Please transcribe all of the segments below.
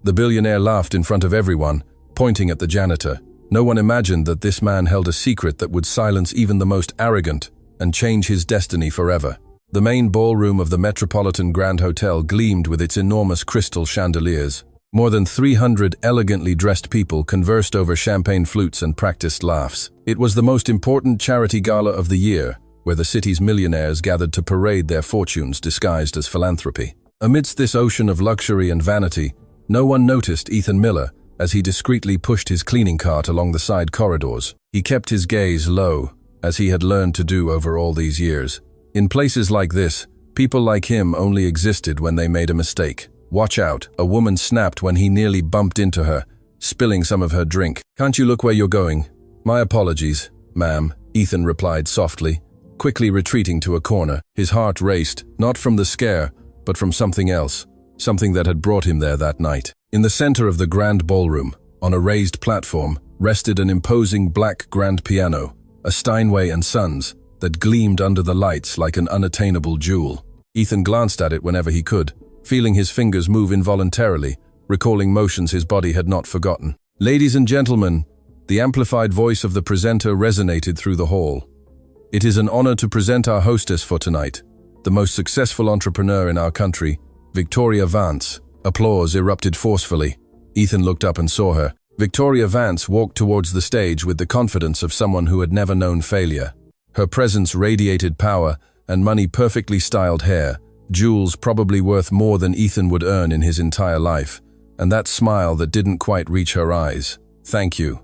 The billionaire laughed in front of everyone, pointing at the janitor. No one imagined that this man held a secret that would silence even the most arrogant and change his destiny forever. The main ballroom of the Metropolitan Grand Hotel gleamed with its enormous crystal chandeliers. More than 300 elegantly dressed people conversed over champagne flutes and practiced laughs. It was the most important charity gala of the year, where the city's millionaires gathered to parade their fortunes disguised as philanthropy. Amidst this ocean of luxury and vanity, no one noticed Ethan Miller as he discreetly pushed his cleaning cart along the side corridors. He kept his gaze low, as he had learned to do over all these years. In places like this, people like him only existed when they made a mistake. "Watch out," a woman snapped when he nearly bumped into her, spilling some of her drink. "Can't you look where you're going?" "My apologies, ma'am," Ethan replied softly, quickly retreating to a corner. His heart raced, not from the scare, but from something else, something that had brought him there that night. In the center of the grand ballroom, on a raised platform, rested an imposing black grand piano, a Steinway & Sons, that gleamed under the lights like an unattainable jewel. Ethan glanced at it whenever he could, feeling his fingers move involuntarily, recalling motions his body had not forgotten. "Ladies and gentlemen," the amplified voice of the presenter resonated through the hall. "It is an honor to present our hostess for tonight, the most successful entrepreneur in our country, Victoria Vance." Applause erupted forcefully. Ethan looked up and saw her. Victoria Vance walked towards the stage with the confidence of someone who had never known failure. Her presence radiated power and money, perfectly styled hair, jewels probably worth more than Ethan would earn in his entire life, and that smile that didn't quite reach her eyes. Thank you,"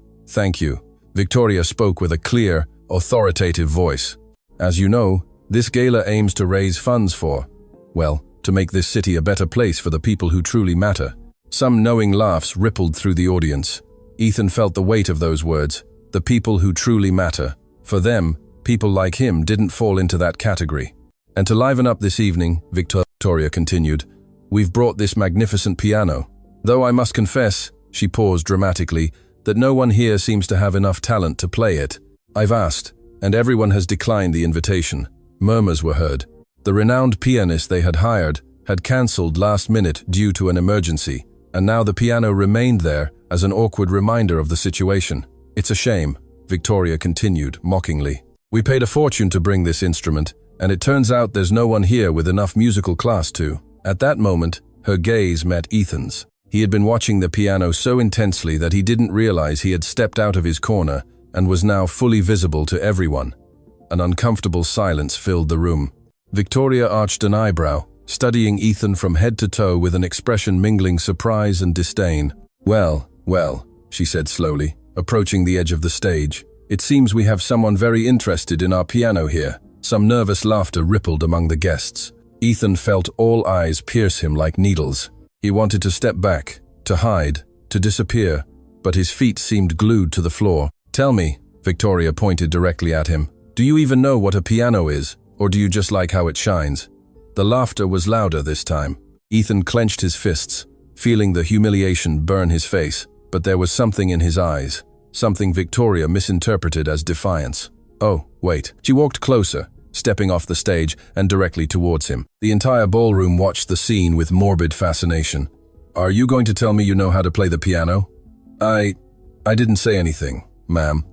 Victoria spoke with a clear, authoritative voice. "As you know, this gala aims to raise funds for, well, to make this city a better place for the people who truly matter." Some knowing laughs rippled through the audience. Ethan felt the weight of those words, the people who truly matter. For them, people like him didn't fall into that category. "And to liven up this evening," Victoria continued, "we've brought this magnificent piano. Though I must confess," she paused dramatically, "that no one here seems to have enough talent to play it. I've asked, and everyone has declined the invitation." Murmurs were heard. The renowned pianist they had hired had cancelled last minute due to an emergency, and now the piano remained there as an awkward reminder of the situation. "It's a shame," Victoria continued mockingly. "We paid a fortune to bring this instrument, and it turns out there's no one here with enough musical class to." At that moment, her gaze met Ethan's. He had been watching the piano so intensely that he didn't realize he had stepped out of his corner and was now fully visible to everyone. An uncomfortable silence filled the room. Victoria arched an eyebrow, studying Ethan from head to toe with an expression mingling surprise and disdain. Well, she said slowly, approaching the edge of the stage. "It seems we have someone very interested in our piano here." Some nervous laughter rippled among the guests. Ethan felt all eyes pierce him like needles. He wanted to step back, to hide, to disappear, but his feet seemed glued to the floor. "Tell me," Victoria pointed directly at him, "do you even know what a piano is, or do you just like how it shines?" The laughter was louder this time. Ethan clenched his fists, feeling the humiliation burn his face, but there was something in his eyes, something Victoria misinterpreted as defiance. "Oh, wait." She walked closer, stepping off the stage and directly towards him. The entire ballroom watched the scene with morbid fascination. "Are you going to tell me you know how to play the piano?" I didn't say anything, ma'am,"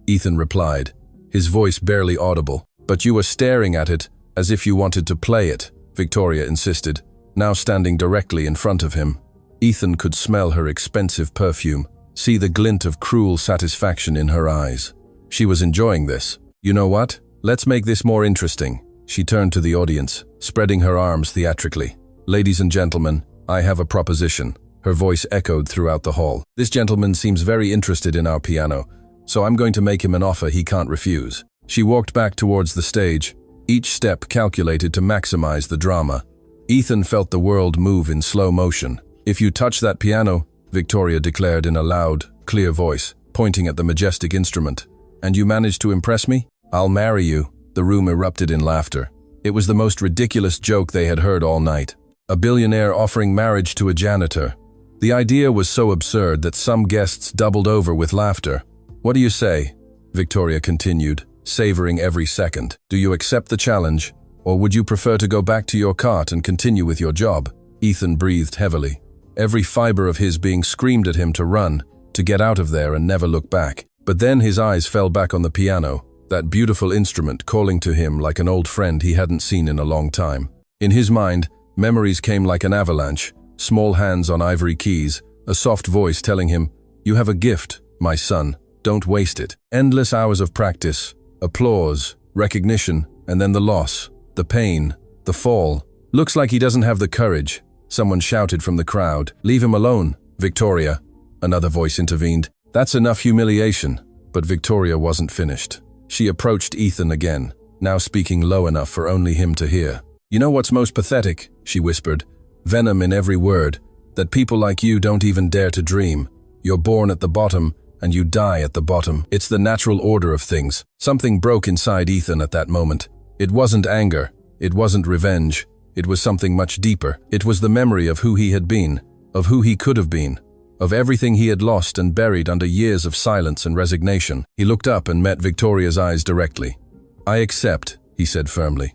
Ethan replied, his voice barely audible. "But you were staring at it as if you wanted to play it," Victoria insisted, now standing directly in front of him. Ethan could smell her expensive perfume, see the glint of cruel satisfaction in her eyes. She was enjoying this. "You know what? Let's make this more interesting." She turned to the audience, spreading her arms theatrically. "Ladies and gentlemen, I have a proposition." Her voice echoed throughout the hall. "This gentleman seems very interested in our piano, so I'm going to make him an offer he can't refuse." She walked back towards the stage, each step calculated to maximize the drama. Ethan felt the world move in slow motion. "If you touch that piano," Victoria declared in a loud, clear voice, pointing at the majestic instrument, "and you manage to impress me, I'll marry you." The room erupted in laughter. It was the most ridiculous joke they had heard all night. A billionaire offering marriage to a janitor. The idea was so absurd that some guests doubled over with laughter. "What do you say?" Victoria continued, savoring every second. "Do you accept the challenge, or would you prefer to go back to your cart and continue with your job?" Ethan breathed heavily. every fiber of his being screamed at him to run, to get out of there and never look back. But then his eyes fell back on the piano, that beautiful instrument calling to him like an old friend he hadn't seen in a long time. In his mind, memories came like an avalanche, small hands on ivory keys, a soft voice telling him, "You have a gift, my son, don't waste it." Endless hours of practice, applause, recognition, and then the loss, the pain, the fall. "Looks like he doesn't have the courage," someone shouted from the crowd. "Leave him alone, Victoria," another voice intervened. "That's enough humiliation." But Victoria wasn't finished. She approached Ethan again, now speaking low enough for only him to hear. "You know what's most pathetic?" she whispered, venom in every word, "that people like you don't even dare to dream. You're born at the bottom, and you die at the bottom. It's the natural order of things." Something broke inside Ethan at that moment. It wasn't anger. It wasn't revenge. It was something much deeper. It was the memory of who he had been, of who he could have been, of everything he had lost and buried under years of silence and resignation. He looked up and met Victoria's eyes directly. "I accept," he said firmly.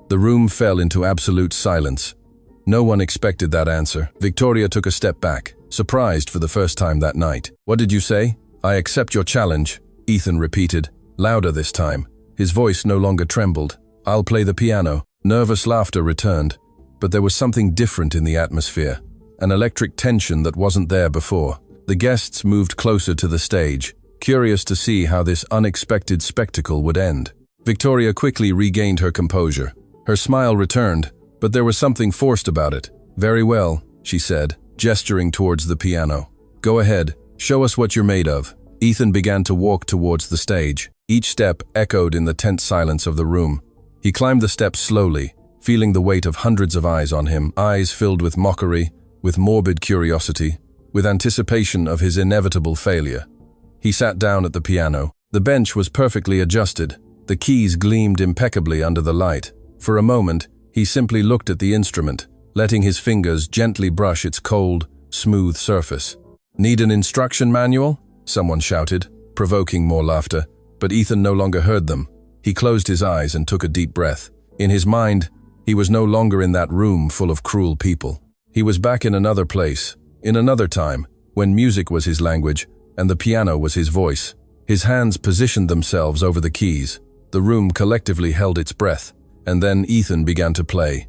The room fell into absolute silence. No one expected that answer. Victoria took a step back, surprised for the first time that night. "What did you say?" "I accept your challenge," Ethan repeated, louder this time. His voice no longer trembled. "I'll play the piano." Nervous laughter returned, but there was something different in the atmosphere, an electric tension that wasn't there before. The guests moved closer to the stage, curious to see how this unexpected spectacle would end. Victoria quickly regained her composure. Her smile returned, but there was something forced about it. "Very well," she said, gesturing towards the piano. "Go ahead, show us what you're made of." Ethan began to walk towards the stage. Each step echoed in the tense silence of the room. He climbed the steps slowly, feeling the weight of hundreds of eyes on him, eyes filled with mockery, with morbid curiosity, with anticipation of his inevitable failure. He sat down at the piano. The bench was perfectly adjusted. The keys gleamed impeccably under the light. For a moment, he simply looked at the instrument, letting his fingers gently brush its cold, smooth surface. "Need an instruction manual?" someone shouted, provoking more laughter, but Ethan no longer heard them. He closed his eyes and took a deep breath. In his mind, he was no longer in that room full of cruel people. He was back in another place, in another time, when music was his language and the piano was his voice. His hands positioned themselves over the keys. The room collectively held its breath, and then Ethan began to play.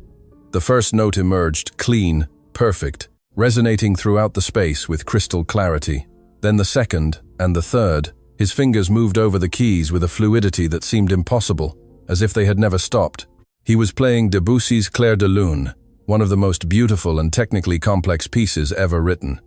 The first note emerged, clean, perfect, resonating throughout the space with crystal clarity. Then the second and the third. His fingers moved over the keys with a fluidity that seemed impossible, as if they had never stopped. He was playing Debussy's Clair de Lune, one of the most beautiful and technically complex pieces ever written.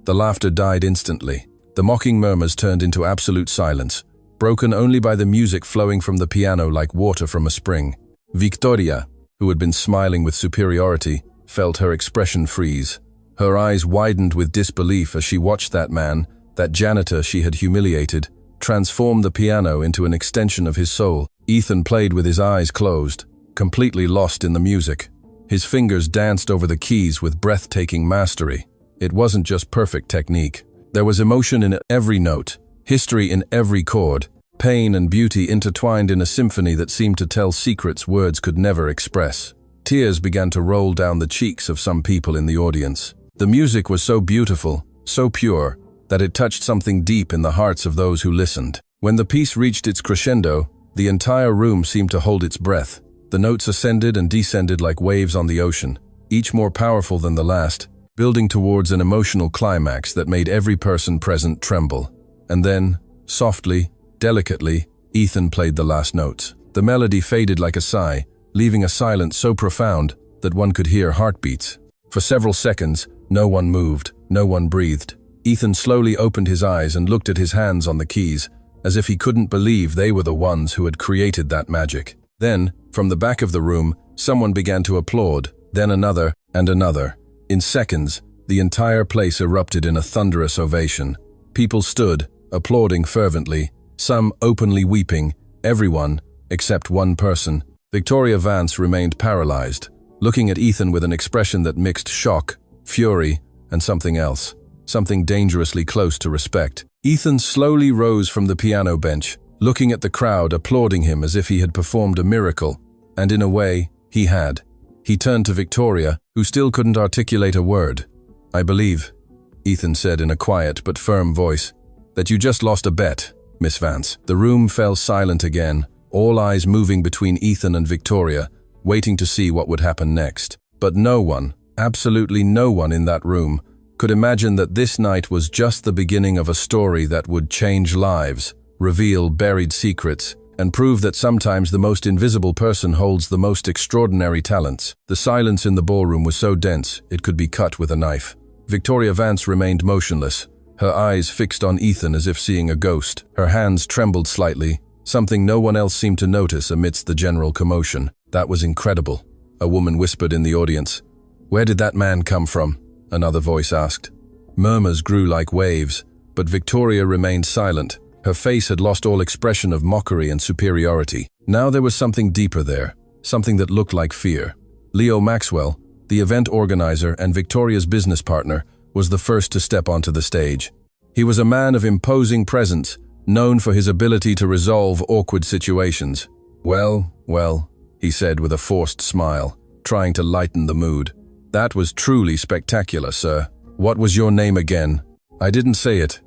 The laughter died instantly. The mocking murmurs turned into absolute silence, broken only by the music flowing from the piano like water from a spring. Victoria, who had been smiling with superiority, felt her expression freeze. Her eyes widened with disbelief as she watched that man, that janitor she had humiliated, transform the piano into an extension of his soul. Ethan played with his eyes closed, completely lost in the music. His fingers danced over the keys with breathtaking mastery. It wasn't just perfect technique. There was emotion in every note, history in every chord, pain and beauty intertwined in a symphony that seemed to tell secrets words could never express. Tears began to roll down the cheeks of some people in the audience. The music was so beautiful, so pure, that it touched something deep in the hearts of those who listened. When the piece reached its crescendo, the entire room seemed to hold its breath. The notes ascended and descended like waves on the ocean, each more powerful than the last, building towards an emotional climax that made every person present tremble. And then, softly, delicately, Ethan played the last notes. The melody faded like a sigh, leaving a silence so profound that one could hear heartbeats. For several seconds, no one moved, no one breathed. Ethan slowly opened his eyes and looked at his hands on the keys, as if he couldn't believe they were the ones who had created that magic. Then, from the back of the room, someone began to applaud, then another and another. In seconds, the entire place erupted in a thunderous ovation. People stood, applauding fervently, some openly weeping, everyone, except one person. Victoria Vance remained paralyzed, looking at Ethan with an expression that mixed shock, fury, and something else. Something dangerously close to respect. Ethan slowly rose from the piano bench, looking at the crowd applauding him as if he had performed a miracle, and in a way, he had. He turned to Victoria, who still couldn't articulate a word. I believe, Ethan said in a quiet but firm voice, that you just lost a bet, Miss Vance. The room fell silent again, all eyes moving between Ethan and Victoria, waiting to see what would happen next. But no one, absolutely no one in that room, could imagine that this night was just the beginning of a story that would change lives, reveal buried secrets, and prove that sometimes the most invisible person holds the most extraordinary talents. The silence in the ballroom was so dense it could be cut with a knife. Victoria Vance remained motionless, her eyes fixed on Ethan as if seeing a ghost. Her hands trembled slightly, something no one else seemed to notice amidst the general commotion. That was incredible, a woman whispered in the audience. Where did that man come from? Another voice asked. Murmurs grew like waves, but Victoria remained silent. Her face had lost all expression of mockery and superiority. Now there was something deeper there, something that looked like fear. Leo Maxwell, the event organizer and Victoria's business partner, was the first to step onto the stage. He was a man of imposing presence, known for his ability to resolve awkward situations. Well, he said with a forced smile, trying to lighten the mood. That was truly spectacular, sir. What was your name again? I didn't say it,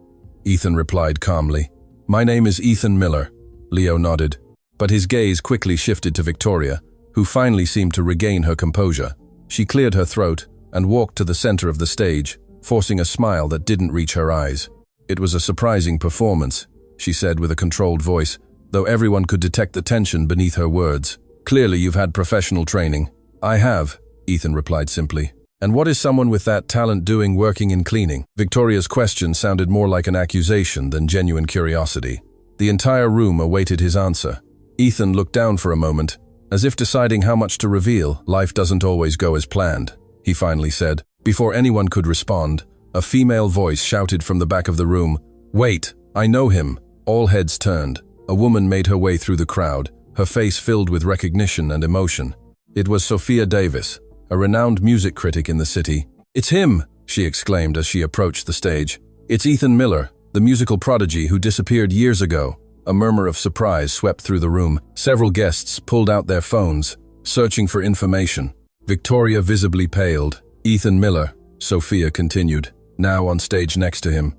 Ethan replied calmly. My name is Ethan Miller, Leo nodded, but his gaze quickly shifted to Victoria, who finally seemed to regain her composure. She cleared her throat and walked to the center of the stage, forcing a smile that didn't reach her eyes. It was a surprising performance, she said with a controlled voice, though everyone could detect the tension beneath her words. Clearly you've had professional training. I have, Ethan replied simply. And what is someone with that talent doing working in cleaning? Victoria's question sounded more like an accusation than genuine curiosity. The entire room awaited his answer. Ethan looked down for a moment, as if deciding how much to reveal. Life doesn't always go as planned, he finally said. Before anyone could respond, a female voice shouted from the back of the room, Wait, I know him. All heads turned. A woman made her way through the crowd, her face filled with recognition and emotion. It was Sophia Davis, a renowned music critic in the city. It's him, she exclaimed as she approached the stage. It's Ethan Miller, the musical prodigy who disappeared years ago. A murmur of surprise swept through the room. Several guests pulled out their phones, searching for information. Victoria visibly paled. Ethan Miller, Sophia continued, now on stage next to him.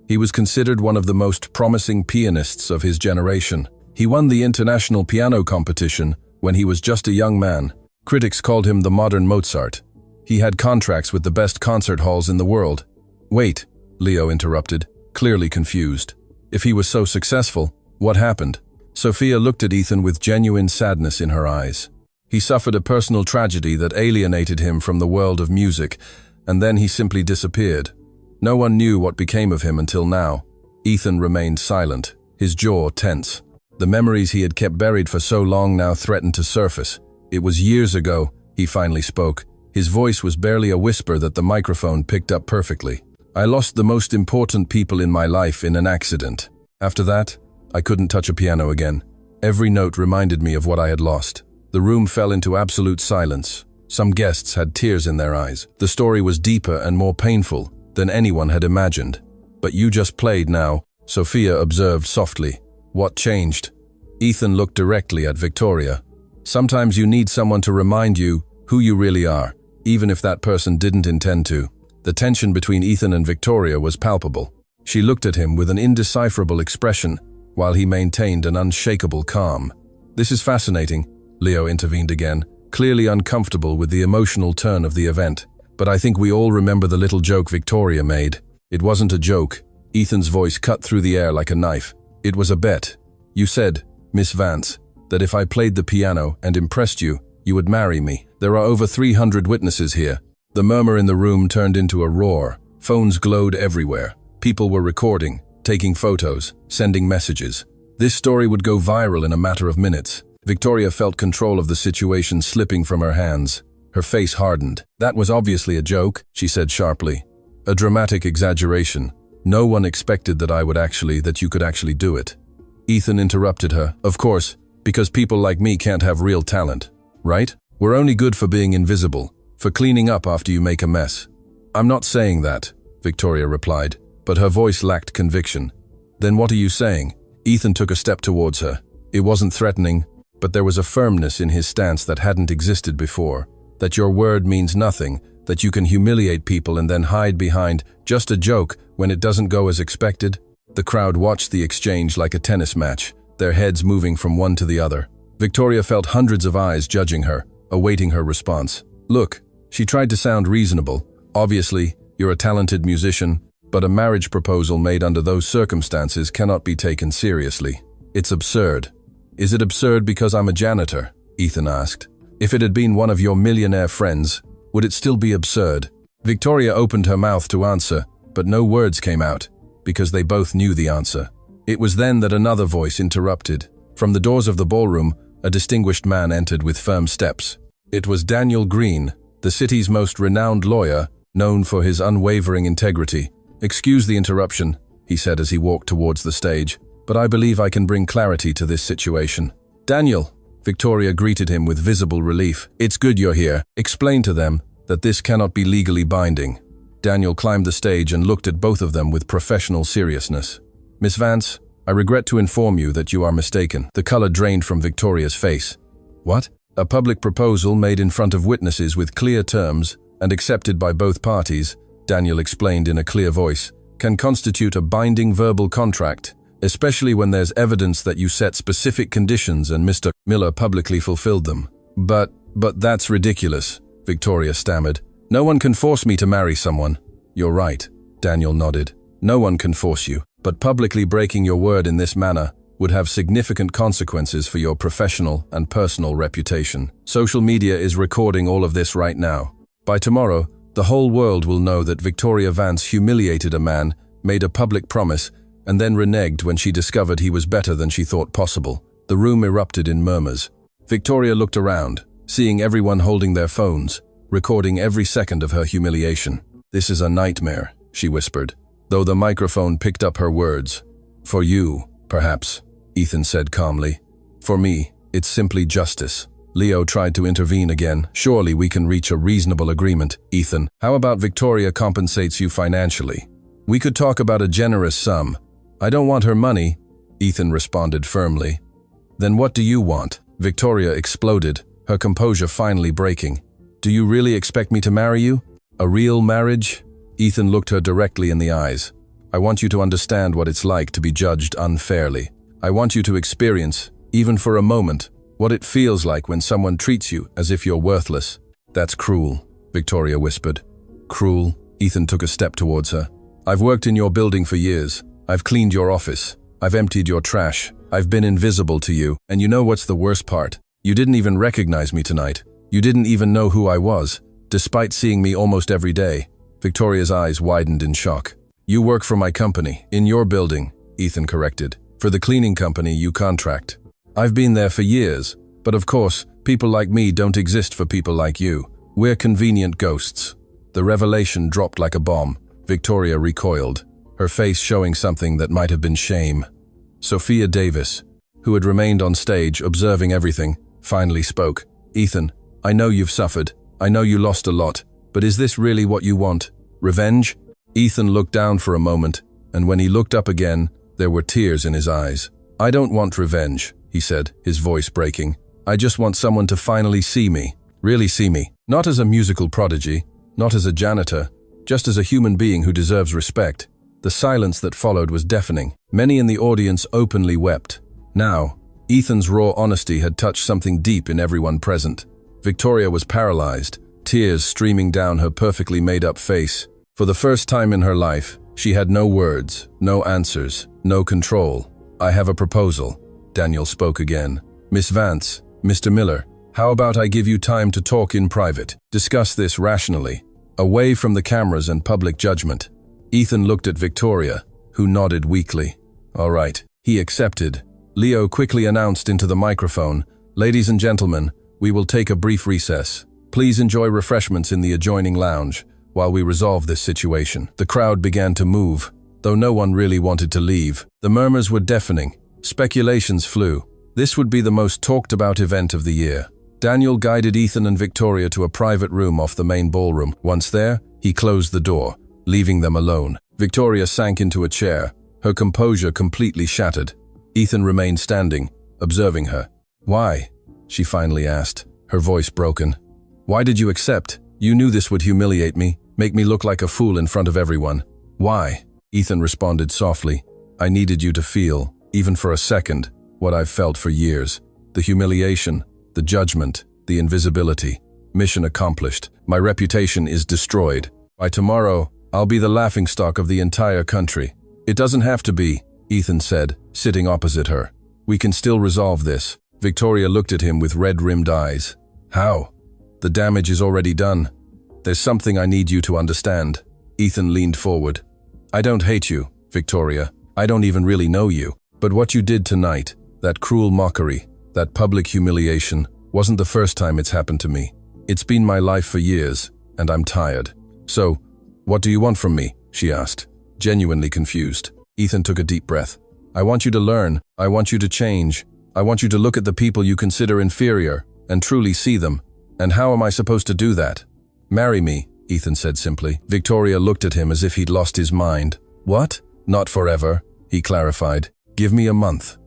He was considered one of the most promising pianists of his generation. He won the international piano competition when he was just a young man. Critics called him the modern Mozart. He had contracts with the best concert halls in the world. Wait, Leo interrupted, clearly confused. If he was so successful, what happened? Sophia looked at Ethan with genuine sadness in her eyes. He suffered a personal tragedy that alienated him from the world of music, and then he simply disappeared. No one knew what became of him until now. Ethan remained silent, his jaw tense. The memories he had kept buried for so long now threatened to surface. It was years ago, he finally spoke. His voice was barely a whisper that the microphone picked up perfectly. I lost the most important people in my life in an accident. After that, I couldn't touch a piano again. Every note reminded me of what I had lost. The room fell into absolute silence. Some guests had tears in their eyes. The story was deeper and more painful than anyone had imagined. But you just played now, Sophia observed softly. What changed? Ethan looked directly at Victoria. Sometimes you need someone to remind you who you really are, even if that person didn't intend to. The tension between Ethan and Victoria was palpable. She looked at him with an indecipherable expression, while he maintained an unshakable calm. This is fascinating, Leo intervened again, clearly uncomfortable with the emotional turn of the event. But I think we all remember the little joke Victoria made. It wasn't a joke. Ethan's voice cut through the air like a knife. It was a bet. You said, Miss Vance, that if I played the piano and impressed you, you would marry me. There are over 300 witnesses here. The murmur in the room turned into a roar. Phones glowed everywhere. People were recording, taking photos, sending messages. This story would go viral in a matter of minutes. Victoria felt control of the situation slipping from her hands. Her face hardened. That was obviously a joke, she said sharply. A dramatic exaggeration. No one expected that you could actually do it. Ethan interrupted her. Of course, because people like me can't have real talent, right? We're only good for being invisible, for cleaning up after you make a mess. I'm not saying that, Victoria replied, but her voice lacked conviction. Then what are you saying? Ethan took a step towards her. It wasn't threatening, but there was a firmness in his stance that hadn't existed before. That your word means nothing, That you can humiliate people and then hide behind just a joke when it doesn't go as expected? The crowd watched the exchange like a tennis match, their heads moving from one to the other. Victoria felt hundreds of eyes judging her, awaiting her response. Look, she tried to sound reasonable. Obviously, you're a talented musician, but a marriage proposal made under those circumstances cannot be taken seriously. It's absurd. Is it absurd because I'm a janitor? Ethan asked. If it had been one of your millionaire friends, would it still be absurd? Victoria opened her mouth to answer, but no words came out, because they both knew the answer. It was then that another voice interrupted. From the doors of the ballroom, a distinguished man entered with firm steps. It was Daniel Green, the city's most renowned lawyer, known for his unwavering integrity. Excuse the interruption, he said as he walked towards the stage, but I believe I can bring clarity to this situation. Daniel, Victoria greeted him with visible relief. It's good you're here. Explain to them that this cannot be legally binding. Daniel climbed the stage and looked at both of them with professional seriousness. Miss Vance, I regret to inform you that you are mistaken. The color drained from Victoria's face. What? A public proposal made in front of witnesses with clear terms and accepted by both parties, Daniel explained in a clear voice, can constitute a binding verbal contract, especially when there's evidence that you set specific conditions and Mr. Miller publicly fulfilled them. But that's ridiculous, Victoria stammered. No one can force me to marry someone. You're right, Daniel nodded. No one can force you, but publicly breaking your word in this manner would have significant consequences for your professional and personal reputation. Social media is recording all of this right now. By tomorrow, the whole world will know that Victoria Vance humiliated a man, made a public promise, and then reneged when she discovered he was better than she thought possible. The room erupted in murmurs. Victoria looked around, seeing everyone holding their phones, recording every second of her humiliation. This is a nightmare, she whispered, though the microphone picked up her words. For you, perhaps, Ethan said calmly. For me, it's simply justice. Leo tried to intervene again. Surely we can reach a reasonable agreement, Ethan. How about Victoria compensates you financially? We could talk about a generous sum. I don't want her money, Ethan responded firmly. Then what do you want? Victoria exploded, her composure finally breaking. Do you really expect me to marry you? A real marriage? Ethan looked her directly in the eyes. I want you to understand what it's like to be judged unfairly. I want you to experience, even for a moment, what it feels like when someone treats you as if you're worthless. That's cruel, Victoria whispered. Cruel? Ethan took a step towards her. I've worked in your building for years. I've cleaned your office. I've emptied your trash. I've been invisible to you. And you know what's the worst part? You didn't even recognize me tonight. You didn't even know who I was, despite seeing me almost every day. Victoria's eyes widened in shock. You work for my company, in your building, Ethan corrected. For the cleaning company you contract. I've been there for years, but of course, people like me don't exist for people like you. We're convenient ghosts. The revelation dropped like a bomb. Victoria recoiled, her face showing something that might have been shame. Sophia Davis, who had remained on stage observing everything, finally spoke. Ethan, I know you've suffered. I know you lost a lot, but is this really what you want? Revenge? Ethan looked down for a moment, and when he looked up again, there were tears in his eyes. I don't want revenge, he said, his voice breaking. I just want someone to finally see me, really see me. Not as a musical prodigy, not as a janitor, just as a human being who deserves respect. The silence that followed was deafening. Many in the audience openly wept. Now, Ethan's raw honesty had touched something deep in everyone present. Victoria was paralyzed, tears streaming down her perfectly made-up face. For the first time in her life, she had no words, no answers, no control. I have a proposal, Daniel spoke again. Miss Vance, Mr. Miller, how about I give you time to talk in private? Discuss this rationally, away from the cameras and public judgment. Ethan looked at Victoria, who nodded weakly. All right, he accepted. Leo quickly announced into the microphone, Ladies and gentlemen, we will take a brief recess. Please enjoy refreshments in the adjoining lounge while we resolve this situation. The crowd began to move, though no one really wanted to leave. The murmurs were deafening. Speculations flew. This would be the most talked about event of the year. Daniel guided Ethan and Victoria to a private room off the main ballroom. Once there, he closed the door, leaving them alone. Victoria sank into a chair, her composure completely shattered. Ethan remained standing, observing her. Why? She finally asked, her voice broken. Why did you accept? You knew this would humiliate me, make me look like a fool in front of everyone. Why? Ethan responded softly. I needed you to feel, even for a second, what I've felt for years. The humiliation, the judgment, the invisibility. Mission accomplished. My reputation is destroyed. By tomorrow, I'll be the laughingstock of the entire country. It doesn't have to be, Ethan said, sitting opposite her. We can still resolve this. Victoria looked at him with red-rimmed eyes. How? The damage is already done. There's something I need you to understand. Ethan leaned forward. I don't hate you, Victoria. I don't even really know you. But what you did tonight, that cruel mockery, that public humiliation, wasn't the first time it's happened to me. It's been my life for years, and I'm tired. So, what do you want from me? She asked, genuinely confused. Ethan took a deep breath. I want you to learn. I want you to change. I want you to look at the people you consider inferior and truly see them. And how am I supposed to do that? Marry me, Ethan said simply. Victoria looked at him as if he'd lost his mind. What? Not forever, he clarified. Give me a month.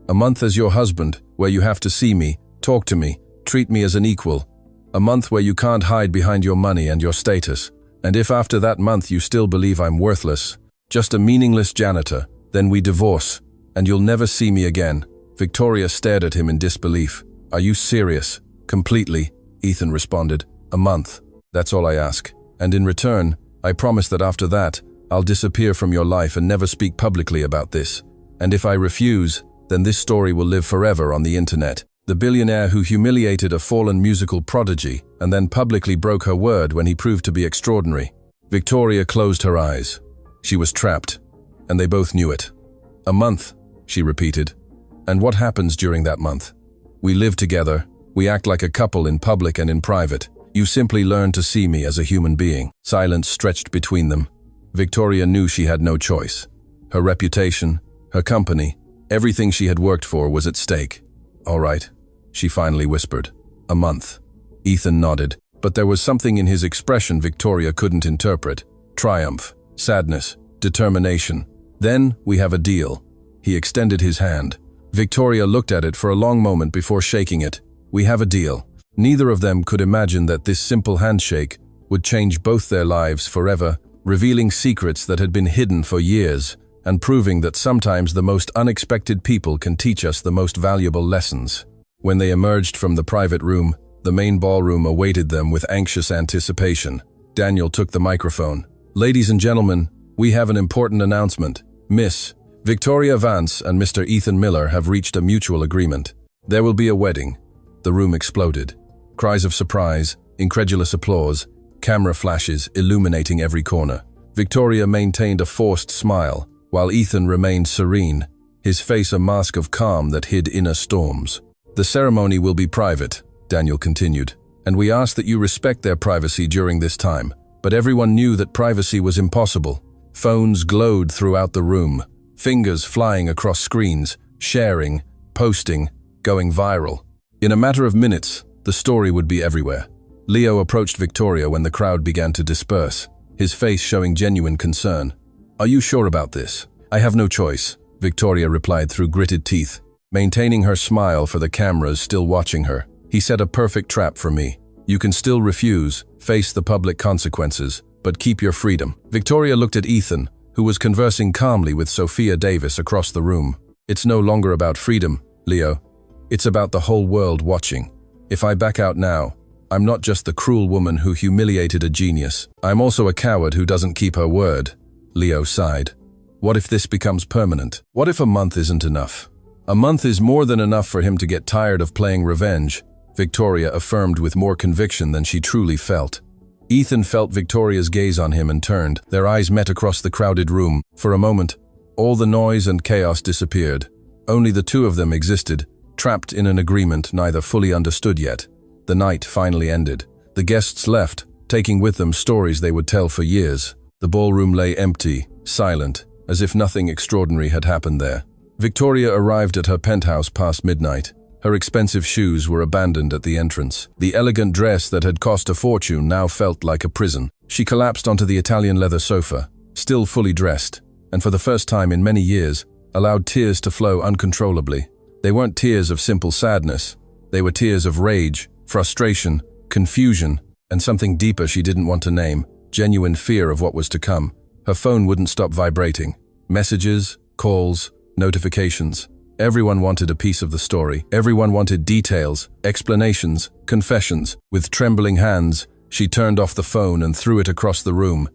A month as your husband, where you have to see me, talk to me, treat me as an equal. A month where you can't hide behind your money and your status. And if after that month you still believe I'm worthless, just a meaningless janitor, then we divorce, and you'll never see me again. Victoria stared at him in disbelief. Are you serious? Completely, Ethan responded. A month. That's all I ask. And in return, I promise that after that, I'll disappear from your life and never speak publicly about this. And if I refuse, then this story will live forever on the internet. The billionaire who humiliated a fallen musical prodigy and then publicly broke her word when he proved to be extraordinary. Victoria closed her eyes. She was trapped, and they both knew it. A month, she repeated. And what happens during that month? We live together. We act like a couple in public and in private. You simply learn to see me as a human being. Silence stretched between them. Victoria knew she had no choice. Her reputation, her company, everything she had worked for was at stake. All right, she finally whispered. A month. Ethan nodded, but there was something in his expression Victoria couldn't interpret. Triumph, sadness, determination. Then we have a deal. He extended his hand. Victoria looked at it for a long moment before shaking it. We have a deal. Neither of them could imagine that this simple handshake would change both their lives forever, revealing secrets that had been hidden for years, and proving that sometimes the most unexpected people can teach us the most valuable lessons. When they emerged from the private room, the main ballroom awaited them with anxious anticipation. Daniel took the microphone. Ladies and gentlemen, we have an important announcement. Miss Victoria Vance and Mr. Ethan Miller have reached a mutual agreement. There will be a wedding. The room exploded. Cries of surprise, incredulous applause, camera flashes illuminating every corner. Victoria maintained a forced smile, while Ethan remained serene, his face a mask of calm that hid inner storms. The ceremony will be private, Daniel continued, and we ask that you respect their privacy during this time. But everyone knew that privacy was impossible. Phones glowed throughout the room, fingers flying across screens, sharing, posting, going viral. In a matter of minutes, the story would be everywhere. Leo approached Victoria when the crowd began to disperse, his face showing genuine concern. Are you sure about this? I have no choice, Victoria replied through gritted teeth, maintaining her smile for the cameras still watching her. He set a perfect trap for me. You can still refuse, face the public consequences, but keep your freedom. Victoria looked at Ethan, who was conversing calmly with Sophia Davis across the room. It's no longer about freedom, Leo. It's about the whole world watching. If I back out now, I'm not just the cruel woman who humiliated a genius. I'm also a coward who doesn't keep her word. Leo sighed. What if this becomes permanent? What if a month isn't enough? A month is more than enough for him to get tired of playing revenge, Victoria affirmed with more conviction than she truly felt. Ethan felt Victoria's gaze on him and turned. Their eyes met across the crowded room. For a moment, all the noise and chaos disappeared. Only the two of them existed, trapped in an agreement neither fully understood yet. The night finally ended. The guests left, taking with them stories they would tell for years. The ballroom lay empty, silent, as if nothing extraordinary had happened there. Victoria arrived at her penthouse past midnight. Her expensive shoes were abandoned at the entrance. The elegant dress that had cost a fortune now felt like a prison. She collapsed onto the Italian leather sofa, still fully dressed, and for the first time in many years, allowed tears to flow uncontrollably. They weren't tears of simple sadness. They were tears of rage, frustration, confusion, and something deeper she didn't want to name, genuine fear of what was to come. Her phone wouldn't stop vibrating. Messages, calls, notifications. Everyone wanted a piece of the story. Everyone wanted details, explanations, confessions. With trembling hands, she turned off the phone and threw it across the room.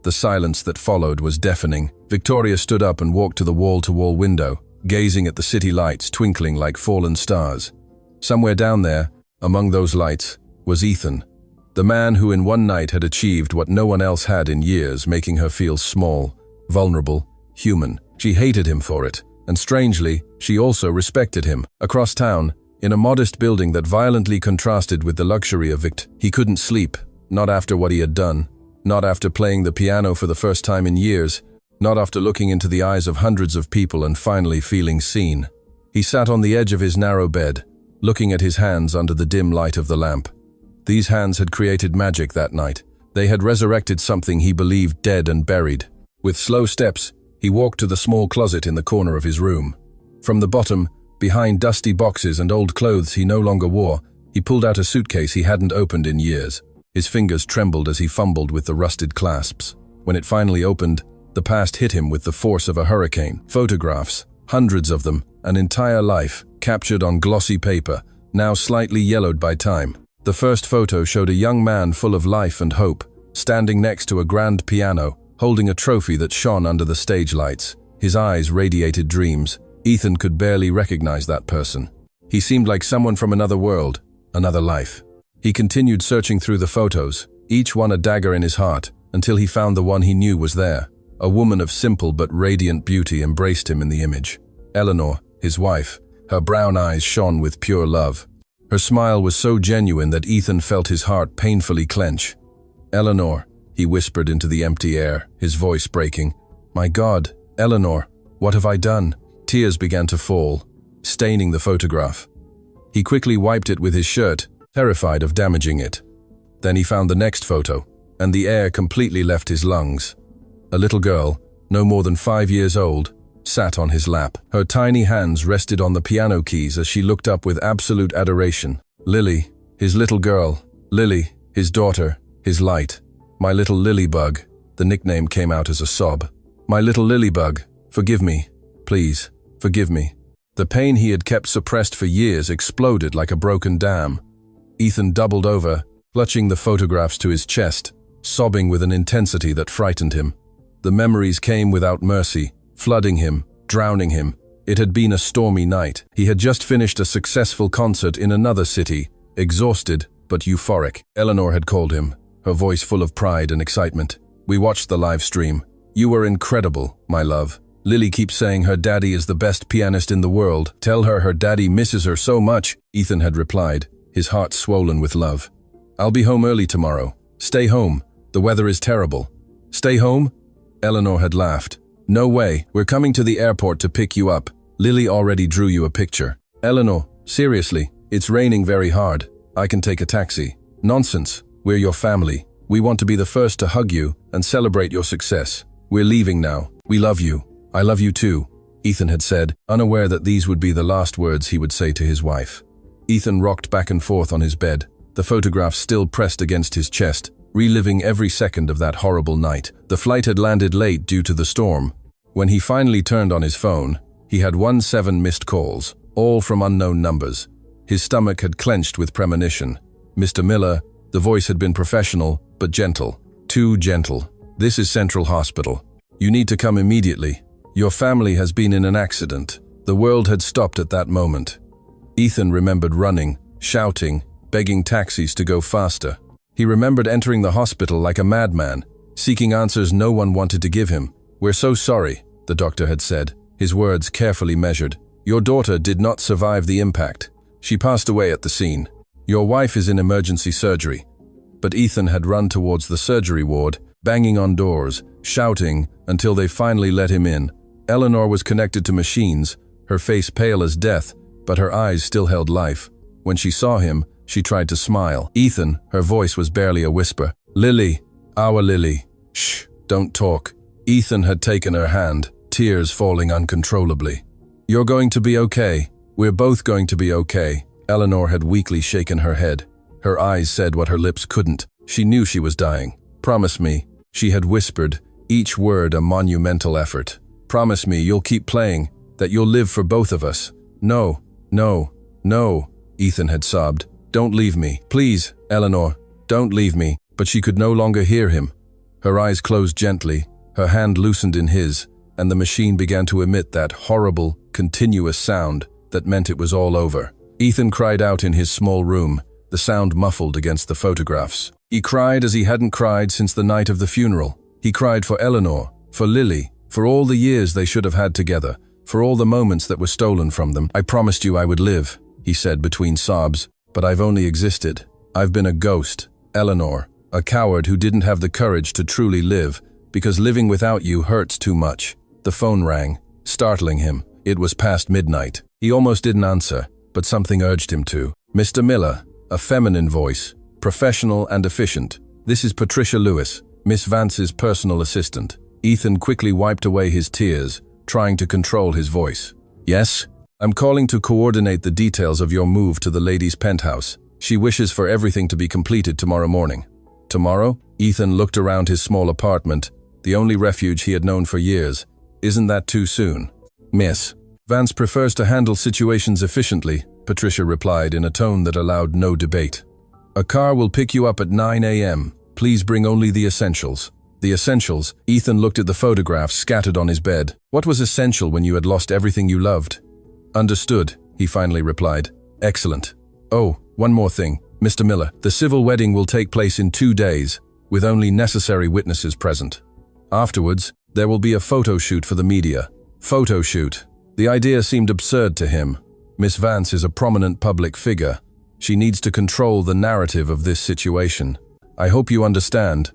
The silence that followed was deafening. Victoria stood up and walked to the wall-to-wall window, gazing at the city lights twinkling like fallen stars. Somewhere down there, among those lights, was Ethan, the man who in one night had achieved what no one else had in years, making her feel small, vulnerable, human. She hated him for it, and strangely, she also respected him. Across town, in a modest building that violently contrasted with the luxury of Vict, he couldn't sleep, not after what he had done, not after playing the piano for the first time in years, not after looking into the eyes of hundreds of people and finally feeling seen. He sat on the edge of his narrow bed, looking at his hands under the dim light of the lamp. These hands had created magic that night. They had resurrected something he believed dead and buried. With slow steps, he walked to the small closet in the corner of his room. From the bottom, behind dusty boxes and old clothes he no longer wore, he pulled out a suitcase he hadn't opened in years. His fingers trembled as he fumbled with the rusted clasps. When it finally opened, the past hit him with the force of a hurricane. Photographs, hundreds of them, an entire life, captured on glossy paper, now slightly yellowed by time. The first photo showed a young man full of life and hope, standing next to a grand piano, holding a trophy that shone under the stage lights. His eyes radiated dreams. Ethan could barely recognize that person. He seemed like someone from another world, another life. He continued searching through the photos, each one a dagger in his heart, until he found the one he knew was there. A woman of simple but radiant beauty embraced him in the image. Eleanor, his wife, her brown eyes shone with pure love. Her smile was so genuine that Ethan felt his heart painfully clench. "Eleanor," he whispered into the empty air, his voice breaking. "My God, Eleanor, what have I done?" Tears began to fall, staining the photograph. He quickly wiped it with his shirt, terrified of damaging it. Then he found the next photo, and the air completely left his lungs. A little girl, no more than 5 years old, sat on his lap. Her tiny hands rested on the piano keys as she looked up with absolute adoration. Lily, his little girl. Lily, his daughter, his light. "My little Lilybug," the nickname came out as a sob. "My little Lilybug, forgive me. Please, forgive me." The pain he had kept suppressed for years exploded like a broken dam. Ethan doubled over, clutching the photographs to his chest, sobbing with an intensity that frightened him. The memories came without mercy, flooding him, drowning him. It had been a stormy night. He had just finished a successful concert in another city, exhausted but euphoric. Eleanor had called him, her voice full of pride and excitement. "We watched the live stream. You were incredible, my love. Lily keeps saying her daddy is the best pianist in the world. Tell her her daddy misses her so much," Ethan had replied, his heart swollen with love. "I'll be home early tomorrow. Stay home. The weather is terrible." "Stay home?" Eleanor had laughed. "No way. We're coming to the airport to pick you up. Lily already drew you a picture." "Eleanor, seriously, it's raining very hard. I can take a taxi." "Nonsense. We're your family. We want to be the first to hug you and celebrate your success. We're leaving now. We love you. I love you too," Ethan had said, unaware that these would be the last words he would say to his wife. Ethan rocked back and forth on his bed, the photograph still pressed against his chest, reliving every second of that horrible night. The flight had landed late due to the storm. When he finally turned on his phone, he had 17 missed calls, all from unknown numbers. His stomach had clenched with premonition. "Mr. Miller," the voice had been professional, but gentle. "Too gentle. This is Central Hospital. You need to come immediately. Your family has been in an accident." The world had stopped at that moment. Ethan remembered running, shouting, begging taxis to go faster. He remembered entering the hospital like a madman, seeking answers no one wanted to give him. "We're so sorry," the doctor had said, his words carefully measured. "Your daughter did not survive the impact. She passed away at the scene. Your wife is in emergency surgery." But Ethan had run towards the surgery ward, banging on doors, shouting, until they finally let him in. Eleanor was connected to machines, her face pale as death, but her eyes still held life. When she saw him, she tried to smile. "Ethan," her voice was barely a whisper. "Lily, our Lily. Shh, don't talk." Ethan had taken her hand, tears falling uncontrollably. "You're going to be okay. We're both going to be okay." Eleanor had weakly shaken her head. Her eyes said what her lips couldn't. She knew she was dying. "Promise me," she had whispered, each word a monumental effort. "Promise me you'll keep playing, that you'll live for both of us." "No, no, no," Ethan had sobbed. "Don't leave me. Please, Eleanor, don't leave me." But she could no longer hear him. Her eyes closed gently, her hand loosened in his, and the machine began to emit that horrible, continuous sound that meant it was all over. Ethan cried out in his small room, the sound muffled against the photographs. He cried as he hadn't cried since the night of the funeral. He cried for Eleanor, for Lily, for all the years they should have had together, for all the moments that were stolen from them. "I promised you I would live," he said between sobs, "but I've only existed. I've been a ghost, Eleanor, a coward who didn't have the courage to truly live, because living without you hurts too much." The phone rang, startling him. It was past midnight. He almost didn't answer, but something urged him to. "Mr. Miller," a feminine voice, professional and efficient. "This is Patricia Lewis, Miss Vance's personal assistant." Ethan quickly wiped away his tears, trying to control his voice. "Yes? I'm calling to coordinate the details of your move to the lady's penthouse. She wishes for everything to be completed tomorrow morning." "Tomorrow?" Ethan looked around his small apartment, the only refuge he had known for years. "Isn't that too soon?" "Miss Vance prefers to handle situations efficiently," Patricia replied in a tone that allowed no debate. "A car will pick you up at 9 a.m. Please bring only the essentials." The essentials? Ethan looked at the photographs scattered on his bed. What was essential when you had lost everything you loved? "Understood," he finally replied. "Excellent. Oh, one more thing, Mr. Miller. The civil wedding will take place in 2 days, with only necessary witnesses present. Afterwards, there will be a photo shoot for the media." Photo shoot. The idea seemed absurd to him. Miss Vance is a prominent public figure. She needs to control the narrative of this situation. "I hope you understand."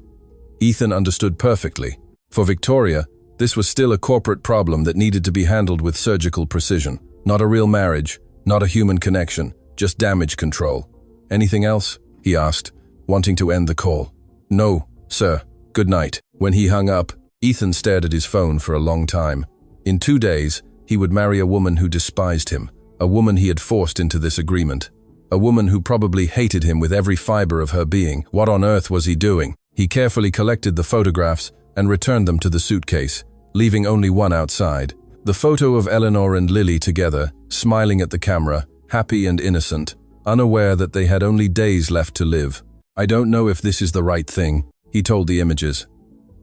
Ethan understood perfectly. For Victoria, this was still a corporate problem that needed to be handled with surgical precision. Not a real marriage, not a human connection, just damage control. "Anything else?" he asked, wanting to end the call. "No, sir. Good night." When he hung up, Ethan stared at his phone for a long time. In 2 days, he would marry a woman who despised him, a woman he had forced into this agreement, a woman who probably hated him with every fiber of her being. What on earth was he doing? He carefully collected the photographs and returned them to the suitcase, leaving only one outside. The photo of Eleanor and Lily together, smiling at the camera, happy and innocent, unaware that they had only days left to live. "I don't know if this is the right thing," he told the images.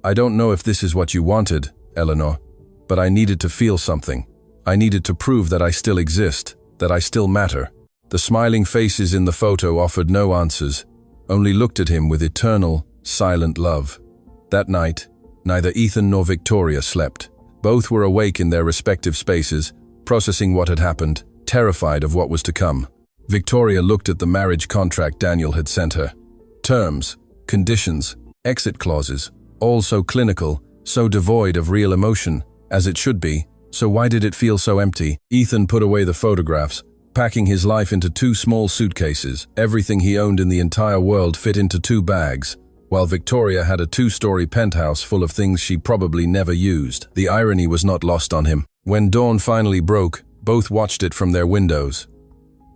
"I don't know if this is what you wanted, Eleanor, but I needed to feel something. I needed to prove that I still exist, that I still matter." The smiling faces in the photo offered no answers, only looked at him with eternal, silent love. That night, neither Ethan nor Victoria slept. Both were awake in their respective spaces, processing what had happened, terrified of what was to come. Victoria looked at the marriage contract Daniel had sent her. Terms, conditions, exit clauses, all so clinical, so devoid of real emotion, as it should be. So why did it feel so empty? Ethan put away the photographs, packing his life into 2 small suitcases. Everything he owned in the entire world fit into 2 bags, while Victoria had a 2-story penthouse full of things she probably never used. The irony was not lost on him. When dawn finally broke, both watched it from their windows.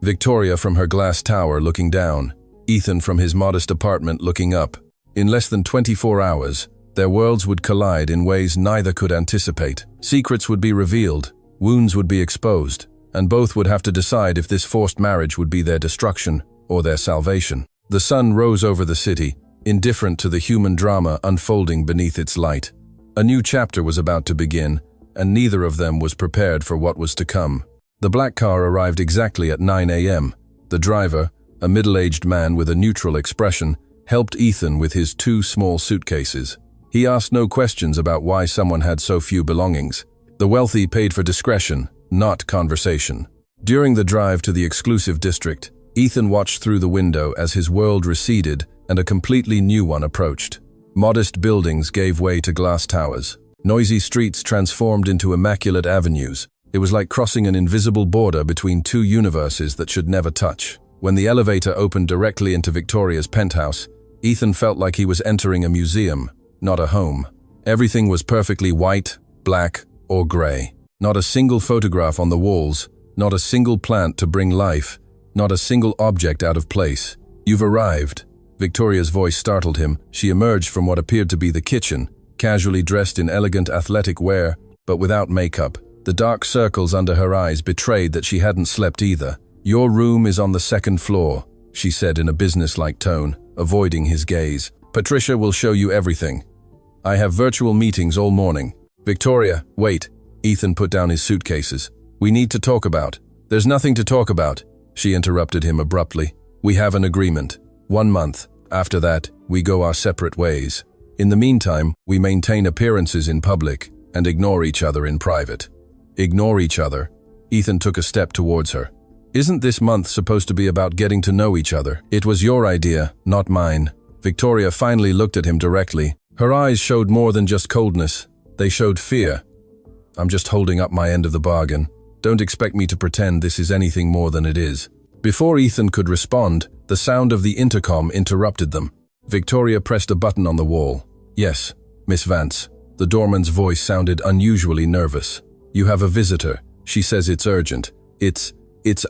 Victoria from her glass tower looking down, Ethan from his modest apartment looking up. In less than 24 hours, their worlds would collide in ways neither could anticipate. Secrets would be revealed, wounds would be exposed, and both would have to decide if this forced marriage would be their destruction or their salvation. The sun rose over the city, indifferent to the human drama unfolding beneath its light. A new chapter was about to begin, and neither of them was prepared for what was to come. The black car arrived exactly at 9 a.m. The driver, a middle-aged man with a neutral expression, helped Ethan with his 2 small suitcases. He asked no questions about why someone had so few belongings. The wealthy paid for discretion, not conversation. During the drive to the exclusive district, Ethan watched through the window as his world receded and a completely new one approached. Modest buildings gave way to glass towers. Noisy streets transformed into immaculate avenues. It was like crossing an invisible border between 2 universes that should never touch. When the elevator opened directly into Victoria's penthouse, Ethan felt like he was entering a museum, not a home. Everything was perfectly white, black, or gray. Not a single photograph on the walls, not a single plant to bring life, not a single object out of place. "You've arrived," Victoria's voice startled him. She emerged from what appeared to be the kitchen, casually dressed in elegant athletic wear, but without makeup. The dark circles under her eyes betrayed that she hadn't slept either. "Your room is on the second floor," she said in a businesslike tone, avoiding his gaze. "Patricia will show you everything. I have virtual meetings all morning." "Victoria, wait." Ethan put down his suitcases. "We need to talk about." "There's nothing to talk about," she interrupted him abruptly. "We have an agreement. 1 month. After that, we go our separate ways. In the meantime, we maintain appearances in public and ignore each other in private." "Ignore each other?" Ethan took a step towards her. "Isn't this month supposed to be about getting to know each other? It was your idea, not mine." Victoria finally looked at him directly. Her eyes showed more than just coldness. They showed fear. "I'm just holding up my end of the bargain. Don't expect me to pretend this is anything more than it is." Before Ethan could respond, the sound of the intercom interrupted them. Victoria pressed a button on the wall. "Yes, Miss Vance." The doorman's voice sounded unusually nervous. "You have a visitor. She says it's urgent. It's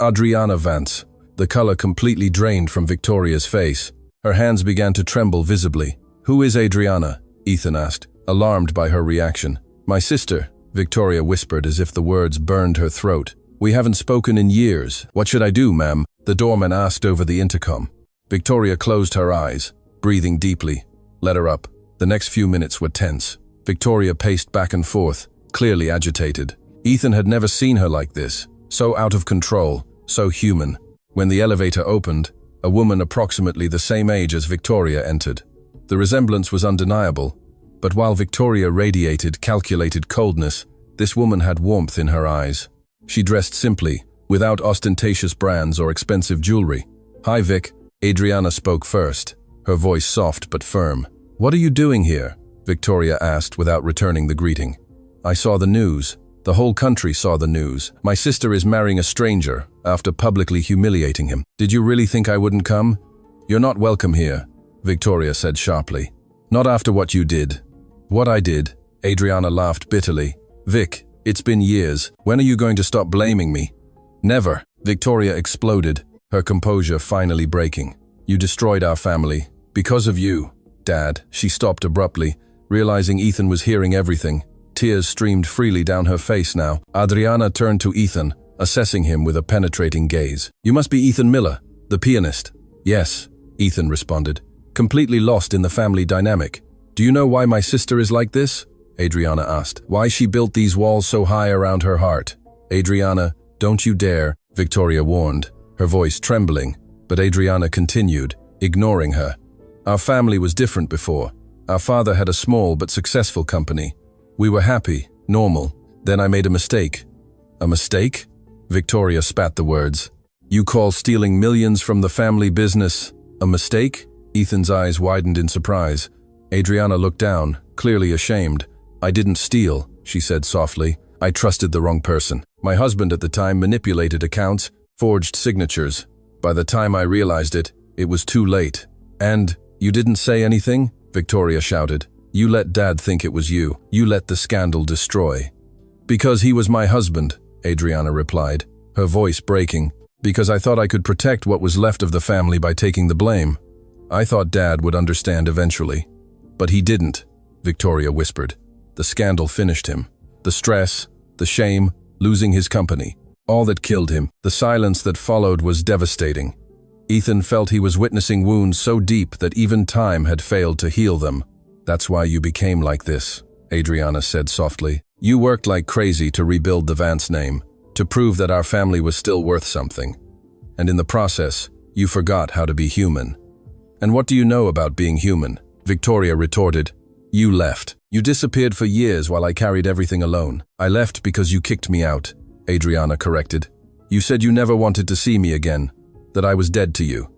Adriana Vance." The color completely drained from Victoria's face. Her hands began to tremble visibly. "Who is Adriana?" Ethan asked, alarmed by her reaction. "My sister," Victoria whispered as if the words burned her throat. "We haven't spoken in years. What should I do, ma'am?" the doorman asked over the intercom. Victoria closed her eyes, breathing deeply. "Let her up." The next few minutes were tense. Victoria paced back and forth, clearly agitated. Ethan had never seen her like this, so out of control, so human. When the elevator opened, a woman approximately the same age as Victoria entered. The resemblance was undeniable, but while Victoria radiated calculated coldness, this woman had warmth in her eyes. She dressed simply, without ostentatious brands or expensive jewelry. "Hi, Vic." Adriana spoke first, her voice soft but firm. "What are you doing here?" Victoria asked without returning the greeting. "I saw the news. The whole country saw the news. My sister is marrying a stranger after publicly humiliating him. Did you really think I wouldn't come?" "You're not welcome here," Victoria said sharply. "Not after what you did." "What I did?" Adriana laughed bitterly. "Vic, it's been years. When are you going to stop blaming me?" "Never." Victoria exploded, her composure finally breaking. "You destroyed our family. Because of you, Dad." She stopped abruptly, realizing Ethan was hearing everything. Tears streamed freely down her face now. Adriana turned to Ethan, assessing him with a penetrating gaze. "You must be Ethan Miller, the pianist." "Yes," Ethan responded, completely lost in the family dynamic. "Do you know why my sister is like this?" Adriana asked. "Why she built these walls so high around her heart?" "Adriana, don't you dare," Victoria warned, her voice trembling, but Adriana continued, ignoring her. "Our family was different before. Our father had a small but successful company. We were happy, normal. Then I made a mistake." "A mistake?" Victoria spat the words. "You call stealing millions from the family business a mistake?" Ethan's eyes widened in surprise. Adriana looked down, clearly ashamed. "I didn't steal," she said softly. "I trusted the wrong person. My husband at the time manipulated accounts, forged signatures. By the time I realized it, it was too late." "And you didn't say anything?" Victoria shouted. "You let Dad think it was you. You let the scandal destroy." "Because he was my husband," Adriana replied, her voice breaking. "Because I thought I could protect what was left of the family by taking the blame. I thought Dad would understand eventually. But he didn't," Victoria whispered. "The scandal finished him. The stress, the shame, losing his company. All that killed him. The silence that followed was devastating. Ethan felt he was witnessing wounds so deep that even time had failed to heal them. "That's why you became like this," Adriana said softly. "You worked like crazy to rebuild the Vance name, to prove that our family was still worth something. And in the process, you forgot how to be human." "And what do you know about being human?" Victoria retorted. "You left. You disappeared for years while I carried everything alone." "I left because you kicked me out," Adriana corrected. "You said you never wanted to see me again, that I was dead to you."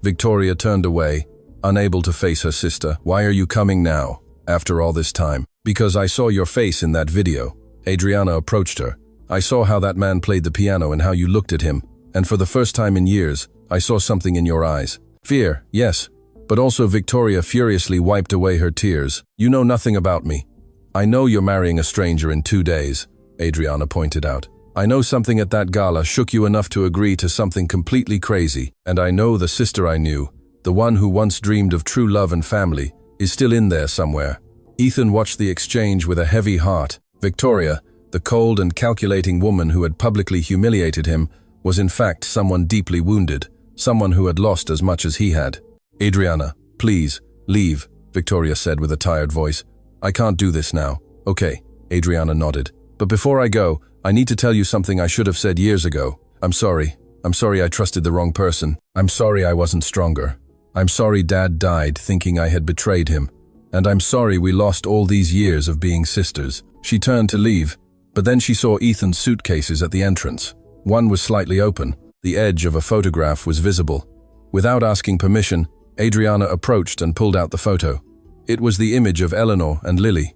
Victoria turned away, unable to face her sister. "Why are you coming now, after all this time?" "Because I saw your face in that video." Adriana approached her. "I saw how that man played the piano and how you looked at him, and for the first time in years, I saw something in your eyes. Fear, yes, but also." Victoria furiously wiped away her tears. "You know nothing about me." "I know you're marrying a stranger in 2 days," Adriana pointed out. "I know something at that gala shook you enough to agree to something completely crazy, and I know the sister I knew, The one who once dreamed of true love and family is still in there somewhere. Ethan watched the exchange with a heavy heart. Victoria, the cold and calculating woman who had publicly humiliated him, was in fact someone deeply wounded, someone who had lost as much as he had. "Adriana, please, leave," Victoria said with a tired voice. "I can't do this now." "Okay," Adriana nodded. "But before I go, I need to tell you something I should have said years ago. I'm sorry. I'm sorry I trusted the wrong person. I'm sorry I wasn't stronger. I'm sorry Dad died thinking I had betrayed him. And I'm sorry we lost all these years of being sisters." She turned to leave, but then she saw Ethan's suitcases at the entrance. One was slightly open. The edge of a photograph was visible. Without asking permission, Adriana approached and pulled out the photo. It was the image of Eleanor and Lily.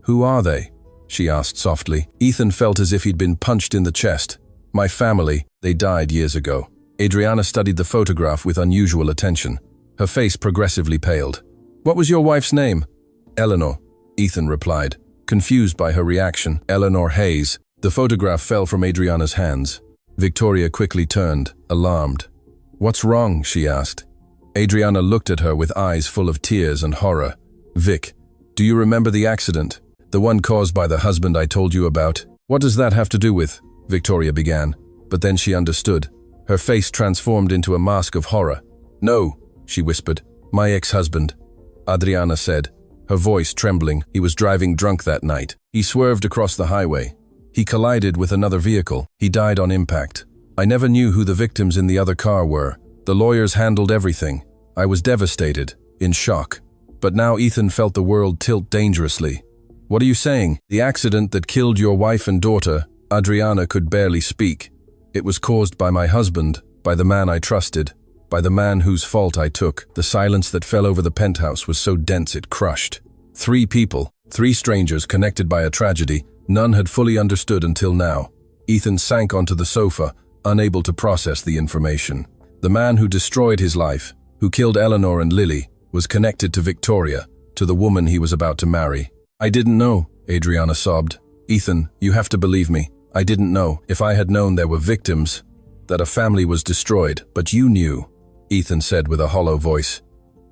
"Who are they?" she asked softly. Ethan felt as if he'd been punched in the chest. "My family, they died years ago." Adriana studied the photograph with unusual attention. Her face progressively paled. "What was your wife's name?" "Eleanor," Ethan replied, confused by her reaction. "Eleanor Hayes." The photograph fell from Adriana's hands. Victoria quickly turned, alarmed. "What's wrong?" she asked. Adriana looked at her with eyes full of tears and horror. "Vic, do you remember the accident? The one caused by the husband I told you about?" "What does that have to do with?" Victoria began, but then she understood. Her face transformed into a mask of horror. "No," she whispered. "My ex-husband," Adriana said, her voice trembling. "He was driving drunk that night. He swerved across the highway. He collided with another vehicle. He died on impact. I never knew who the victims in the other car were. The lawyers handled everything. I was devastated, in shock. But now Ethan felt the world tilt dangerously. "What are you saying?" "The accident that killed your wife and daughter," Adriana could barely speak. "It was caused by my husband, by the man I trusted, by the man whose fault I took." The silence that fell over the penthouse was so dense it crushed. 3 people, 3 strangers connected by a tragedy none had fully understood until now. Ethan sank onto the sofa, unable to process the information. The man who destroyed his life, who killed Eleanor and Lily, was connected to Victoria, to the woman he was about to marry. "I didn't know," Adriana sobbed. "Ethan, you have to believe me. I didn't know. If I had known there were victims, that a family was destroyed, but you knew," Ethan said with a hollow voice.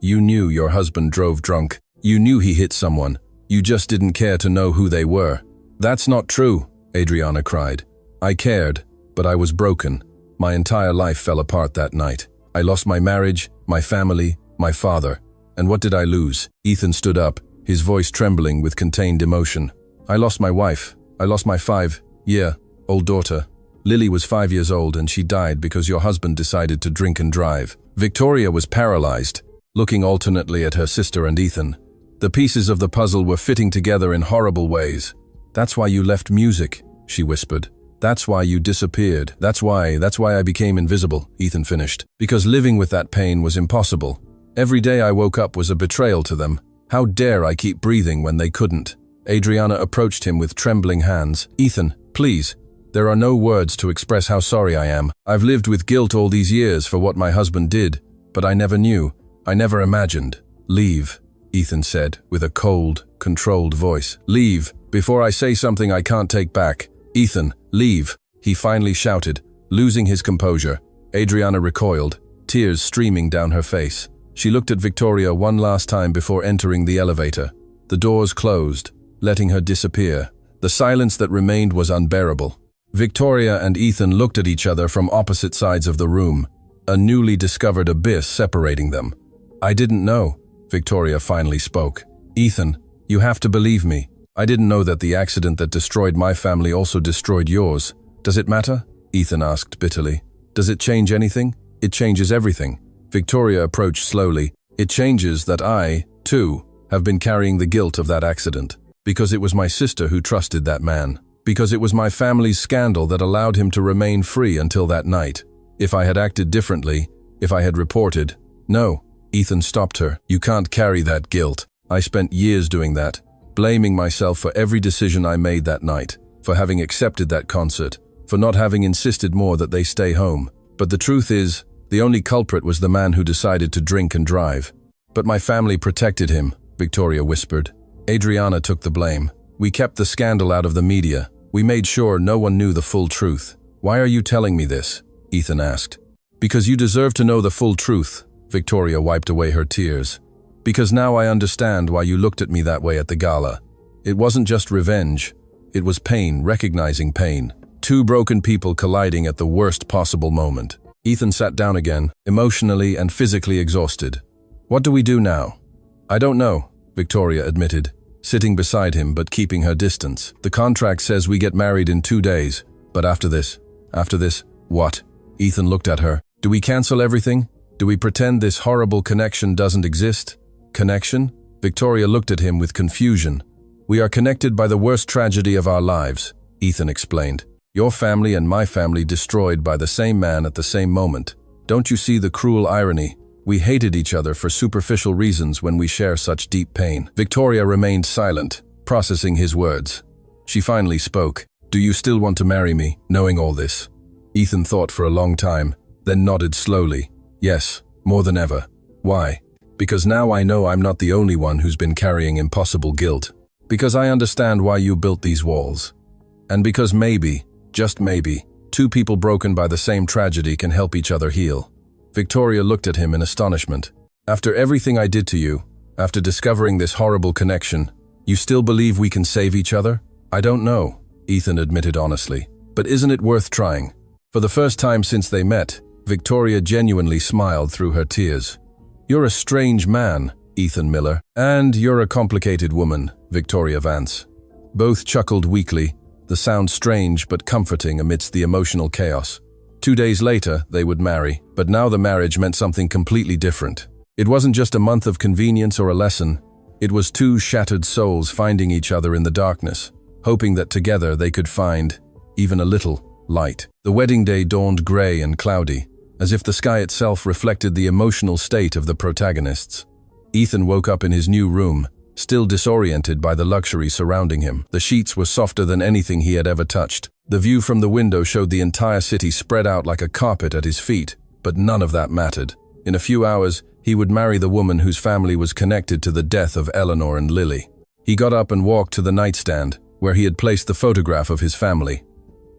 "You knew your husband drove drunk. You knew he hit someone. You just didn't care to know who they were." "That's not true," Adriana cried. "I cared, but I was broken. My entire life fell apart that night. I lost my marriage, my family, my father. And what did I lose?" Ethan stood up, his voice trembling with contained emotion. "I lost my wife. I lost my 5-year-old daughter. Lily was 5 years old and she died because your husband decided to drink and drive." Victoria was paralyzed, looking alternately at her sister and Ethan. The pieces of the puzzle were fitting together in horrible ways. "That's why you left music," she whispered. "That's why you disappeared. That's why I became invisible," Ethan finished. "Because living with that pain was impossible. Every day I woke up was a betrayal to them. How dare I keep breathing when they couldn't?" Adriana approached him with trembling hands. "Ethan, please. There are no words to express how sorry I am. I've lived with guilt all these years for what my husband did, but I never knew. I never imagined." "Leave," Ethan said, with a cold, controlled voice. "Leave, before I say something I can't take back. Ethan, leave," he finally shouted, losing his composure. Adriana recoiled, tears streaming down her face. She looked at Victoria one last time before entering the elevator. The doors closed, letting her disappear. The silence that remained was unbearable. Victoria and Ethan looked at each other from opposite sides of the room, a newly discovered abyss separating them. "I didn't know," Victoria finally spoke. "Ethan, you have to believe me. I didn't know that the accident that destroyed my family also destroyed yours. Does it matter?" Ethan asked bitterly. "Does it change anything?" "It changes everything." Victoria approached slowly. "It changes that I, too, have been carrying the guilt of that accident. Because it was my sister who trusted that man. Because it was my family's scandal that allowed him to remain free until that night. If I had acted differently, if I had reported—" "No," Ethan stopped her. "You can't carry that guilt. I spent years doing that, blaming myself for every decision I made that night, for having accepted that concert, for not having insisted more that they stay home. But the truth is, the only culprit was the man who decided to drink and drive. But my family protected him," Victoria whispered. Adriana took the blame. "We kept the scandal out of the media. We made sure no one knew the full truth." "Why are you telling me this?" Ethan asked. "Because you deserve to know the full truth," Victoria wiped away her tears. Because now I understand why you looked at me that way at the gala. It wasn't just revenge. It was pain, recognizing pain. Two broken people colliding at the worst possible moment. Ethan sat down again, emotionally and physically exhausted. What do we do now? I don't know, Victoria admitted, sitting beside him but keeping her distance. The contract says we get married in 2 days, but after this, what? Ethan looked at her. Do we cancel everything? Do we pretend this horrible connection doesn't exist? Connection? Victoria looked at him with confusion. We are connected by the worst tragedy of our lives, Ethan explained. Your family and my family destroyed by the same man at the same moment. Don't you see the cruel irony? We hated each other for superficial reasons when we share such deep pain. Victoria remained silent, processing his words. She finally spoke. Do you still want to marry me, knowing all this? Ethan thought for a long time, then nodded slowly. Yes, more than ever. Why? Because now I know I'm not the only one who's been carrying impossible guilt. Because I understand why you built these walls. And because maybe, just maybe, two people broken by the same tragedy can help each other heal. Victoria looked at him in astonishment. After everything I did to you, after discovering this horrible connection, you still believe we can save each other? I don't know, Ethan admitted honestly. But isn't it worth trying? For the first time since they met, Victoria genuinely smiled through her tears. You're a strange man, Ethan Miller. And you're a complicated woman, Victoria Vance. Both chuckled weakly, the sound strange but comforting amidst the emotional chaos. 2 days later, they would marry, but now the marriage meant something completely different. It wasn't just a month of convenience or a lesson. It was two shattered souls finding each other in the darkness, hoping that together they could find, even a little, light. The wedding day dawned gray and cloudy, as if the sky itself reflected the emotional state of the protagonists. Ethan woke up in his new room, still disoriented by the luxury surrounding him. The sheets were softer than anything he had ever touched. The view from the window showed the entire city spread out like a carpet at his feet, but none of that mattered. In a few hours, he would marry the woman whose family was connected to the death of Eleanor and Lily. He got up and walked to the nightstand, where he had placed the photograph of his family.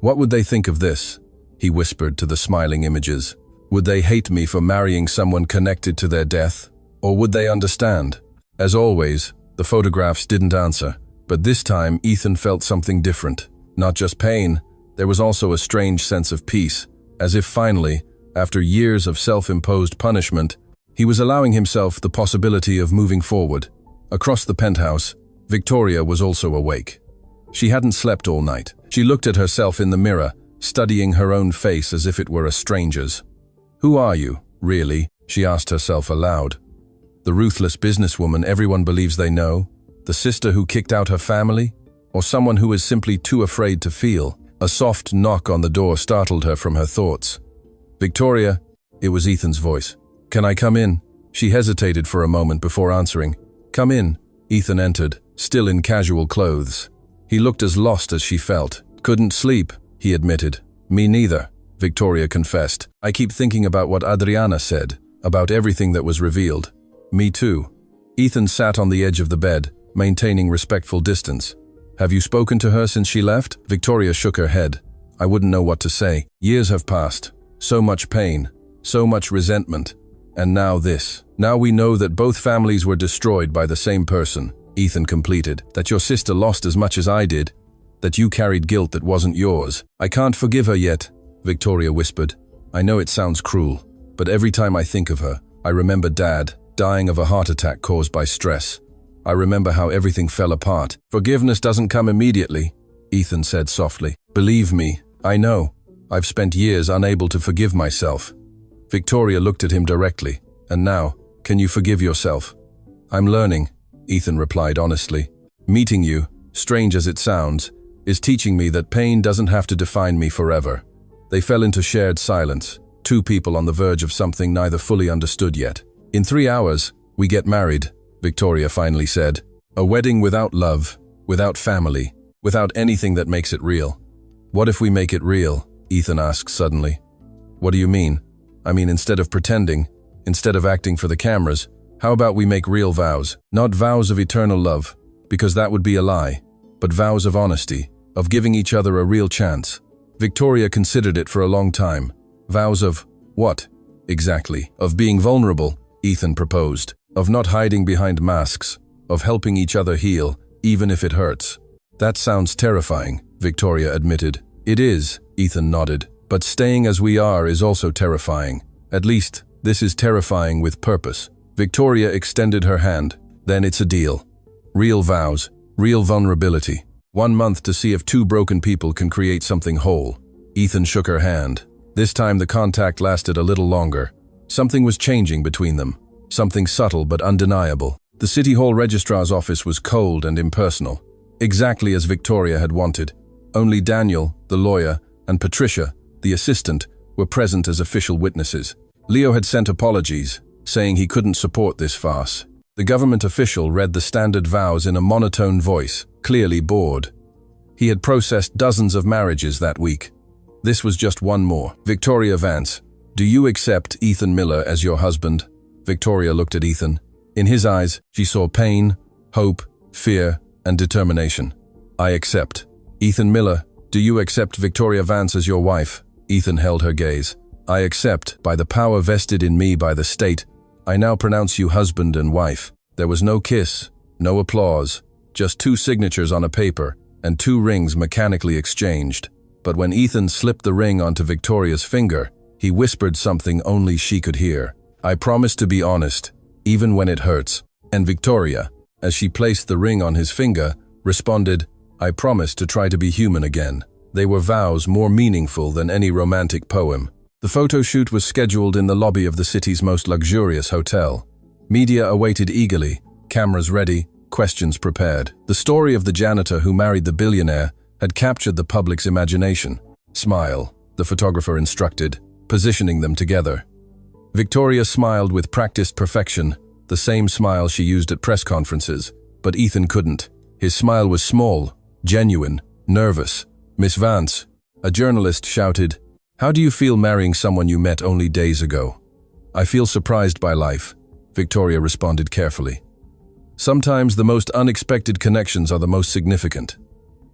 What would they think of this? He whispered to the smiling images. Would they hate me for marrying someone connected to their death? Or would they understand? As always, the photographs didn't answer, but this time Ethan felt something different. Not just pain, there was also a strange sense of peace, as if finally, after years of self-imposed punishment, he was allowing himself the possibility of moving forward. Across the penthouse, Victoria was also awake. She hadn't slept all night. She looked at herself in the mirror, studying her own face as if it were a stranger's. Who are you, really? She asked herself aloud. The ruthless businesswoman everyone believes they know? The sister who kicked out her family? Or someone who is simply too afraid to feel? A soft knock on the door startled her from her thoughts. Victoria, it was Ethan's voice. Can I come in? She hesitated for a moment before answering. Come in. Ethan entered, still in casual clothes. He looked as lost as she felt. Couldn't sleep, he admitted. Me neither, Victoria confessed. I keep thinking about what Adriana said, about everything that was revealed. Me too. Ethan sat on the edge of the bed, maintaining respectful distance. Have you spoken to her since she left? Victoria shook her head. I wouldn't know what to say. Years have passed. So much pain. So much resentment. And now this. Now we know that both families were destroyed by the same person, Ethan completed. That your sister lost as much as I did. That you carried guilt that wasn't yours. I can't forgive her yet, Victoria whispered. I know it sounds cruel, but every time I think of her, I remember Dad, dying of a heart attack caused by stress. I remember how everything fell apart. Forgiveness doesn't come immediately, Ethan said softly. Believe me, I know. I've spent years unable to forgive myself. Victoria looked at him directly. And now, can you forgive yourself? I'm learning, Ethan replied honestly. Meeting you, strange as it sounds, is teaching me that pain doesn't have to define me forever. They fell into shared silence, two people on the verge of something neither fully understood yet. In 3 hours, we get married, Victoria finally said. A wedding without love, without family, without anything that makes it real. What if we make it real? Ethan asked suddenly. What do you mean? I mean, instead of pretending, instead of acting for the cameras, how about we make real vows? Not vows of eternal love, because that would be a lie, but vows of honesty, of giving each other a real chance. Victoria considered it for a long time. Vows of what? Exactly. Of being vulnerable, Ethan proposed, of not hiding behind masks, of helping each other heal, even if it hurts. That sounds terrifying, Victoria admitted. It is, Ethan nodded, but staying as we are is also terrifying. At least, this is terrifying with purpose. Victoria extended her hand. Then it's a deal. Real vows, real vulnerability. 1 month to see if two broken people can create something whole. Ethan shook her hand. This time the contact lasted a little longer. Something was changing between them. Something subtle but undeniable. The City Hall Registrar's office was cold and impersonal. Exactly as Victoria had wanted. Only Daniel, the lawyer, and Patricia, the assistant, were present as official witnesses. Leo had sent apologies, saying he couldn't support this farce. The government official read the standard vows in a monotone voice, clearly bored. He had processed dozens of marriages that week. This was just one more. Victoria Vance, do you accept Ethan Miller as your husband? Victoria looked at Ethan. In his eyes, she saw pain, hope, fear, and determination. I accept. Ethan Miller, do you accept Victoria Vance as your wife? Ethan held her gaze. I accept, by the power vested in me by the state, I now pronounce you husband and wife. There was no kiss, no applause, just 2 signatures on a paper and 2 rings mechanically exchanged. But when Ethan slipped the ring onto Victoria's finger, he whispered something only she could hear. I promise to be honest, even when it hurts. And Victoria, as she placed the ring on his finger, responded, I promise to try to be human again. They were vows more meaningful than any romantic poem. The photo shoot was scheduled in the lobby of the city's most luxurious hotel. Media awaited eagerly, cameras ready, questions prepared. The story of the janitor who married the billionaire had captured the public's imagination. Smile, the photographer instructed, positioning them together. Victoria smiled with practiced perfection, the same smile she used at press conferences, but Ethan couldn't. His smile was small, genuine, nervous. Miss Vance, a journalist shouted, how do you feel marrying someone you met only days ago? I feel surprised by life, Victoria responded carefully. Sometimes the most unexpected connections are the most significant.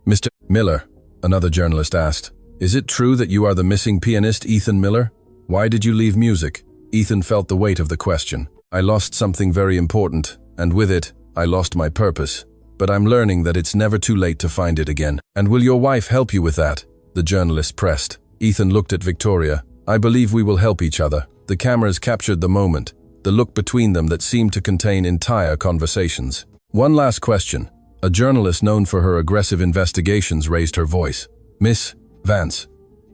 Mr. Miller, another journalist asked, is it true that you are the missing pianist Ethan Miller? Why did you leave music? Ethan felt the weight of the question. I lost something very important, and with it, I lost my purpose. But I'm learning that it's never too late to find it again. And will your wife help you with that? The journalist pressed. Ethan looked at Victoria. I believe we will help each other. The cameras captured the moment, the look between them that seemed to contain entire conversations. One last question. A journalist known for her aggressive investigations raised her voice. Miss Vance,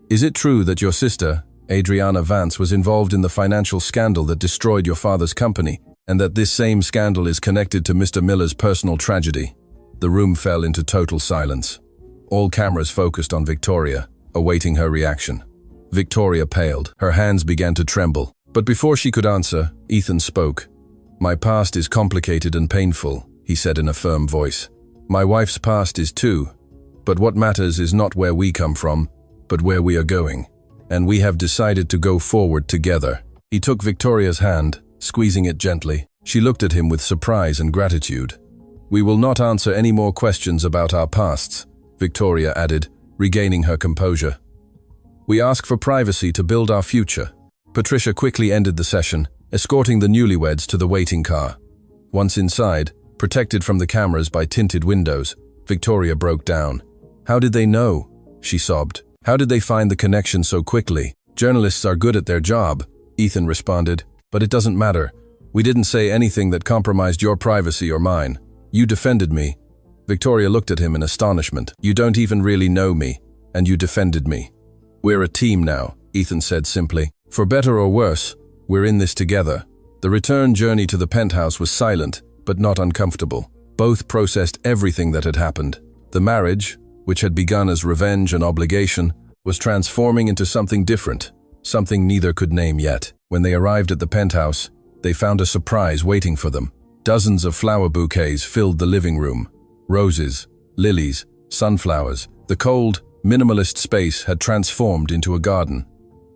is it true that your sister, Adriana Vance, was involved in the financial scandal that destroyed your father's company, and that this same scandal is connected to Mr. Miller's personal tragedy? The room fell into total silence. All cameras focused on Victoria, awaiting her reaction. Victoria paled. Her hands began to tremble. But before she could answer, Ethan spoke. My past is complicated and painful, he said in a firm voice. My wife's past is too. But what matters is not where we come from, but where we are going. And we have decided to go forward together. He took Victoria's hand, squeezing it gently. She looked at him with surprise and gratitude. We will not answer any more questions about our pasts, Victoria added, regaining her composure. We ask for privacy to build our future. Patricia quickly ended the session, escorting the newlyweds to the waiting car. Once inside, protected from the cameras by tinted windows, Victoria broke down. How did they know? She sobbed. How did they find the connection so quickly? Journalists are good at their job, Ethan responded, but it doesn't matter. We didn't say anything that compromised your privacy or mine. You defended me. Victoria looked at him in astonishment. You don't even really know me, and you defended me. We're a team now, Ethan said simply. For better or worse, we're in this together. The return journey to the penthouse was silent, but not uncomfortable. Both processed everything that had happened. The marriage, which had begun as revenge and obligation, was transforming into something different, something neither could name yet. When they arrived at the penthouse, they found a surprise waiting for them. Dozens of flower bouquets filled the living room. Roses, lilies, sunflowers. The cold, minimalist space had transformed into a garden.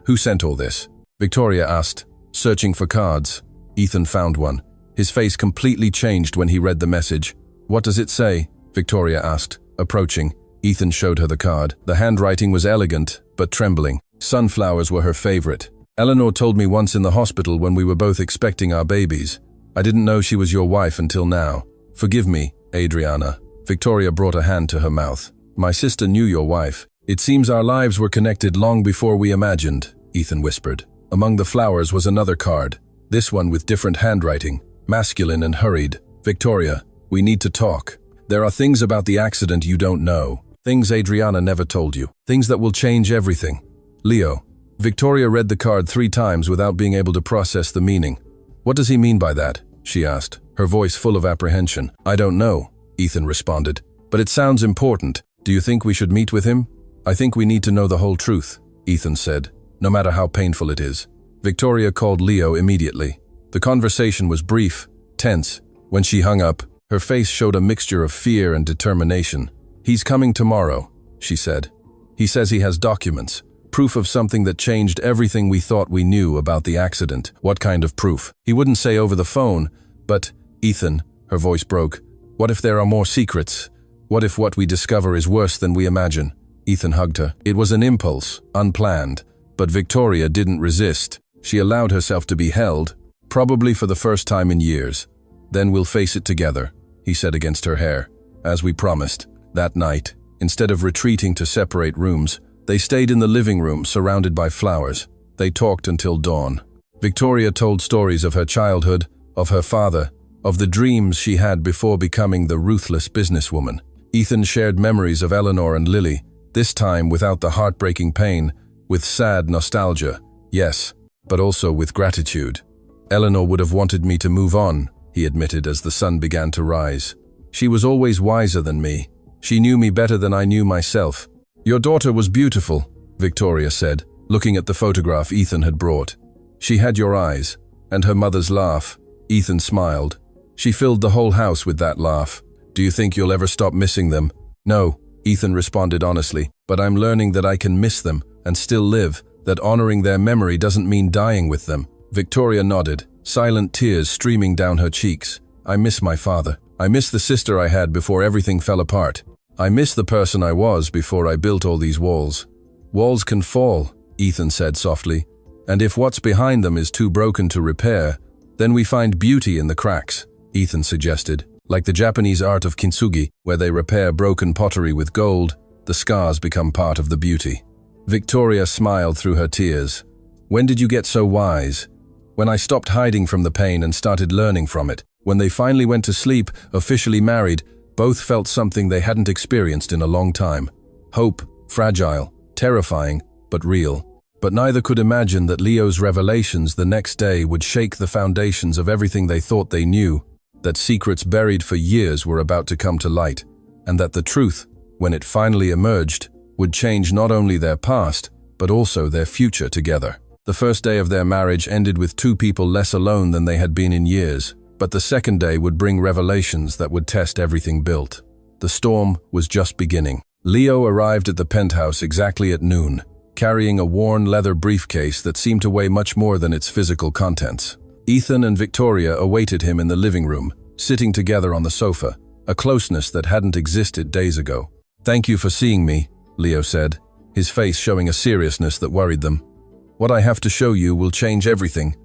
Who sent all this? Victoria asked, searching for cards. Ethan found one. His face completely changed when he read the message. What does it say? Victoria asked, approaching. Ethan showed her the card. The handwriting was elegant, but trembling. Sunflowers were her favorite. Eleanor told me once in the hospital when we were both expecting our babies. I didn't know she was your wife until now. Forgive me, Adriana. Victoria brought a hand to her mouth. My sister knew your wife. It seems our lives were connected long before we imagined, Ethan whispered. Among the flowers was another card, this one with different handwriting, masculine and hurried. Victoria, we need to talk. There are things about the accident you don't know. Things Adriana never told you. Things that will change everything. Leo. Victoria read the card 3 times without being able to process the meaning. What does he mean by that? She asked, her voice full of apprehension. I don't know, Ethan responded. But it sounds important. Do you think we should meet with him? I think we need to know the whole truth, Ethan said, no matter how painful it is. Victoria called Leo immediately. The conversation was brief, tense. When she hung up, her face showed a mixture of fear and determination. He's coming tomorrow, she said. He says he has documents, proof of something that changed everything we thought we knew about the accident. What kind of proof? He wouldn't say over the phone, but, Ethan, her voice broke, what if there are more secrets? What if what we discover is worse than we imagine? Ethan hugged her. It was an impulse, unplanned, but Victoria didn't resist. She allowed herself to be held, probably for the first time in years. Then we'll face it together, he said against her hair. As we promised. That night, instead of retreating to separate rooms, they stayed in the living room surrounded by flowers. They talked until dawn. Victoria told stories of her childhood, of her father, of the dreams she had before becoming the ruthless businesswoman. Ethan shared memories of Eleanor and Lily, this time without the heartbreaking pain, with sad nostalgia, yes, but also with gratitude. Eleanor would have wanted me to move on, he admitted as the sun began to rise. She was always wiser than me. She knew me better than I knew myself. Your daughter was beautiful, Victoria said, looking at the photograph Ethan had brought. She had your eyes, and her mother's laugh. Ethan smiled. She filled the whole house with that laugh. Do you think you'll ever stop missing them? No, Ethan responded honestly, but I'm learning that I can miss them and still live, that honoring their memory doesn't mean dying with them. Victoria nodded, silent tears streaming down her cheeks. I miss my father. I miss the sister I had before everything fell apart. I miss the person I was before I built all these walls. Walls can fall, Ethan said softly, and if what's behind them is too broken to repair, then we find beauty in the cracks, Ethan suggested. Like the Japanese art of kintsugi, where they repair broken pottery with gold, the scars become part of the beauty. Victoria smiled through her tears. When did you get so wise? When I stopped hiding from the pain and started learning from it. When they finally went to sleep, officially married, both felt something they hadn't experienced in a long time. Hope, fragile, terrifying, but real. But neither could imagine that Leo's revelations the next day would shake the foundations of everything they thought they knew, that secrets buried for years were about to come to light, and that the truth, when it finally emerged, would change not only their past, but also their future together. The first day of their marriage ended with 2 people less alone than they had been in years. But the second day would bring revelations that would test everything built. The storm was just beginning. Leo arrived at the penthouse exactly at noon, carrying a worn leather briefcase that seemed to weigh much more than its physical contents. Ethan and Victoria awaited him in the living room, sitting together on the sofa, a closeness that hadn't existed days ago. Thank you for seeing me, Leo said, his face showing a seriousness that worried them. What I have to show you will change everything.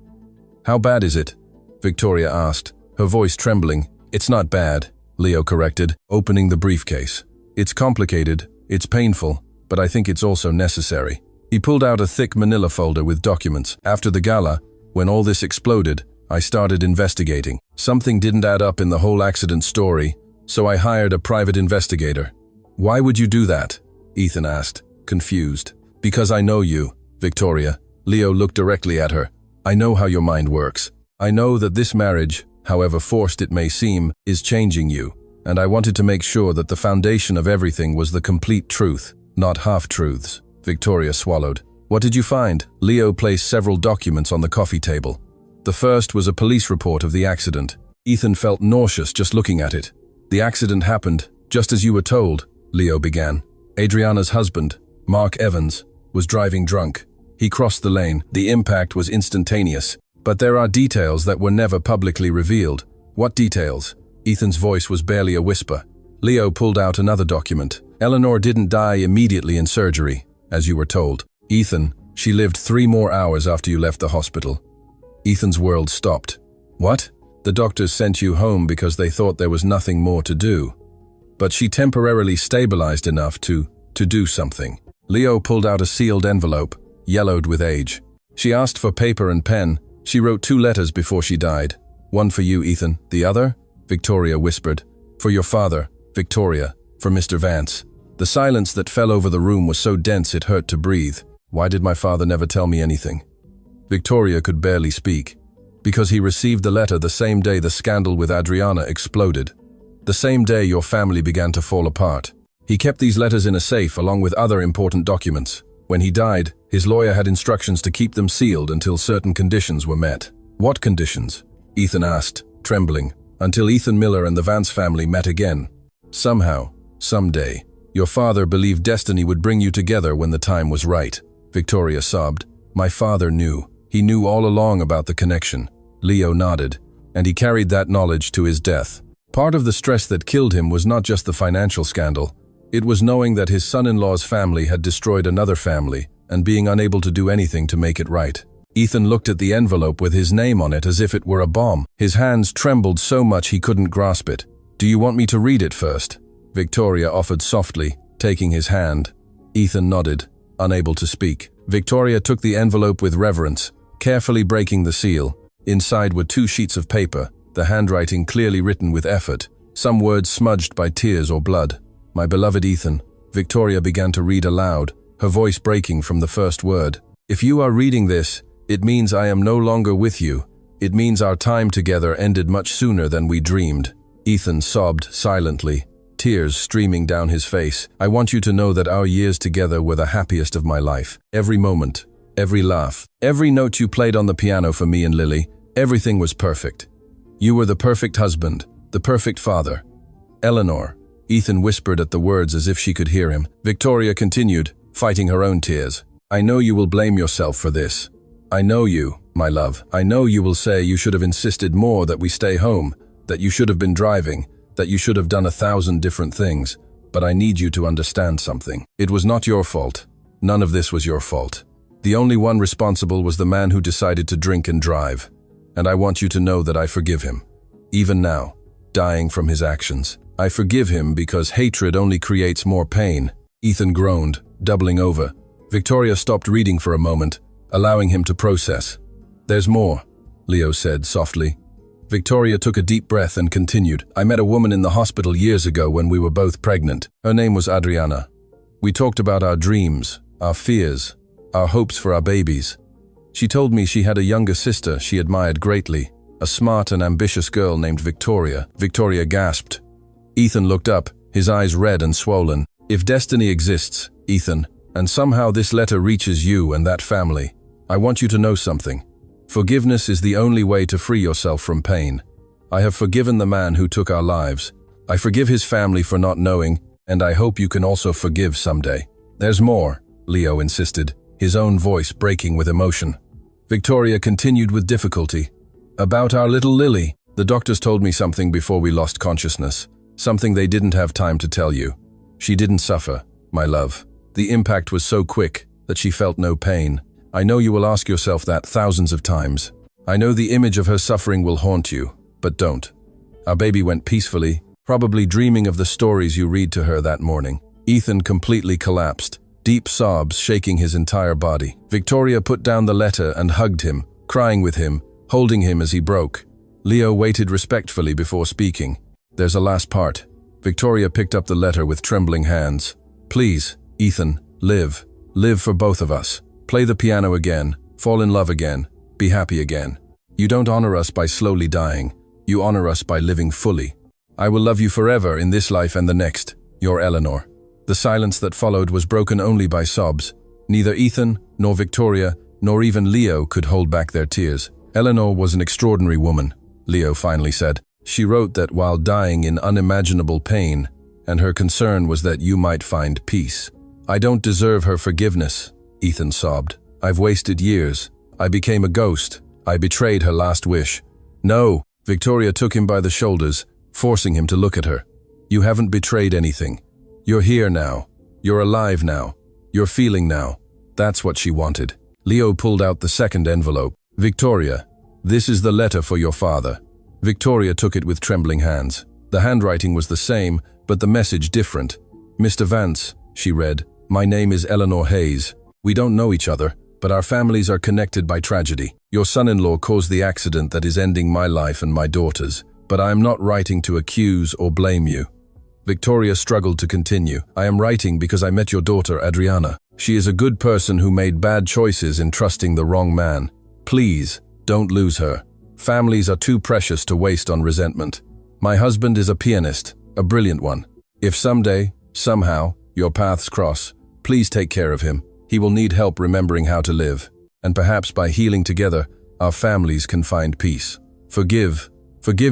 How bad is it? Victoria asked, her voice trembling. It's not bad, Leo corrected, opening the briefcase. It's complicated, it's painful, but I think it's also necessary. He pulled out a thick manila folder with documents. After the gala, when all this exploded, I started investigating. Something didn't add up in the whole accident story, so I hired a private investigator. Why would you do that? Ethan asked, confused. Because I know you, Victoria. Leo looked directly at her. I know how your mind works. I know that this marriage, however forced it may seem, is changing you, and I wanted to make sure that the foundation of everything was the complete truth, not half-truths. Victoria swallowed. What did you find? Leo placed several documents on the coffee table. The first was a police report of the accident. Ethan felt nauseous just looking at it. The accident happened, just as you were told, Leo began. Adriana's husband, Mark Evans, was driving drunk. He crossed the lane. The impact was instantaneous. But there are details that were never publicly revealed. What details? Ethan's voice was barely a whisper. Leo pulled out another document. Eleanor didn't die immediately in surgery, as you were told. Ethan, She lived 3 more hours after you left the hospital. Ethan's world stopped. What? The doctors sent you home because they thought there was nothing more to do. But she temporarily stabilized enough to do something. Leo pulled out a sealed envelope, yellowed with age. She asked for paper and pen. She wrote 2 letters before she died. One for you, Ethan. The other? Victoria whispered. For your father, Victoria. For Mr. Vance. The silence that fell over the room was so dense it hurt to breathe. Why did my father never tell me anything? Victoria could barely speak. Because he received the letter the same day the scandal with Adriana exploded. The same day your family began to fall apart. He kept these letters in a safe along with other important documents. When he died, his lawyer had instructions to keep them sealed until certain conditions were met. What conditions? Ethan asked, trembling. Until Ethan Miller and the Vance family met again. Somehow, someday, your father believed destiny would bring you together when the time was right. Victoria sobbed. My father knew. He knew all along about the connection. Leo nodded, and he carried that knowledge to his death. Part of the stress that killed him was not just the financial scandal. It was knowing that his son-in-law's family had destroyed another family and being unable to do anything to make it right. Ethan looked at the envelope with his name on it as if it were a bomb. His hands trembled so much he couldn't grasp it. Do you want me to read it first? Victoria offered softly, taking his hand. Ethan nodded, unable to speak. Victoria took the envelope with reverence, carefully breaking the seal. Inside were 2 sheets of paper, the handwriting clearly written with effort, some words smudged by tears or blood. My beloved Ethan, Victoria began to read aloud, her voice breaking from the first word. If you are reading this, it means I am no longer with you. It means our time together ended much sooner than we dreamed. Ethan sobbed silently, tears streaming down his face. I want you to know that our years together were the happiest of my life. Every moment, every laugh, every note you played on the piano for me and Lily, everything was perfect. You were the perfect husband, the perfect father. Eleanor, Ethan whispered at the words as if she could hear him. Victoria continued, fighting her own tears. I know you will blame yourself for this. I know you, my love. I know you will say you should have insisted more that we stay home, that you should have been driving, that you should have done 1,000 different things. But I need you to understand something. It was not your fault. None of this was your fault. The only one responsible was the man who decided to drink and drive. And I want you to know that I forgive him. Even now, dying from his actions. I forgive him because hatred only creates more pain. Ethan groaned, doubling over. Victoria stopped reading for a moment, allowing him to process. There's more, Leo said softly. Victoria took a deep breath and continued. I met a woman in the hospital years ago when we were both pregnant. Her name was Adriana. We talked about our dreams, our fears, our hopes for our babies. She told me she had a younger sister she admired greatly, a smart and ambitious girl named Victoria. Victoria gasped. Ethan looked up, his eyes red and swollen. If destiny exists, Ethan, and somehow this letter reaches you and that family, I want you to know something. Forgiveness is the only way to free yourself from pain. I have forgiven the man who took our lives. I forgive his family for not knowing, and I hope you can also forgive someday. There's more, Leo insisted, his own voice breaking with emotion. Victoria continued with difficulty. About our little Lily, the doctors told me something before we lost consciousness, something they didn't have time to tell you. She didn't suffer, my love. The impact was so quick that she felt no pain. I know you will ask yourself that thousands of times. I know the image of her suffering will haunt you, but don't. Our baby went peacefully, probably dreaming of the stories you read to her that morning. Ethan completely collapsed, deep sobs shaking his entire body. Victoria put down the letter and hugged him, crying with him, holding him as he broke. Leo waited respectfully before speaking. There's a last part. Victoria picked up the letter with trembling hands. Please, Ethan, live. Live for both of us. Play the piano again, fall in love again, be happy again. You don't honor us by slowly dying. You honor us by living fully. I will love you forever in this life and the next. Your Eleanor. The silence that followed was broken only by sobs. Neither Ethan, nor Victoria, nor even Leo could hold back their tears. Eleanor was an extraordinary woman, Leo finally said. She wrote that while dying in unimaginable pain, and her concern was that you might find peace. I don't deserve her forgiveness, Ethan sobbed. I've wasted years. I became a ghost. I betrayed her last wish. No, Victoria took him by the shoulders, forcing him to look at her. You haven't betrayed anything. You're here now. You're alive now. You're feeling now. That's what she wanted. Leo pulled out the second envelope. "Victoria, this is the letter for your father." Victoria took it with trembling hands. The handwriting was the same, but the message different. "Mr. Vance," she read, "my name is Eleanor Hayes. We don't know each other, but our families are connected by tragedy. Your son-in-law caused the accident that is ending my life and my daughter's, but I am not writing to accuse or blame you." Victoria struggled to continue. "I am writing because I met your daughter, Adriana. She is a good person who made bad choices in trusting the wrong man. Please, don't lose her. Families are too precious to waste on resentment. My husband is a pianist, a brilliant one. If someday, somehow, your paths cross, please take care of him. He will need help remembering how to live. And perhaps by healing together, our families can find peace. Forgive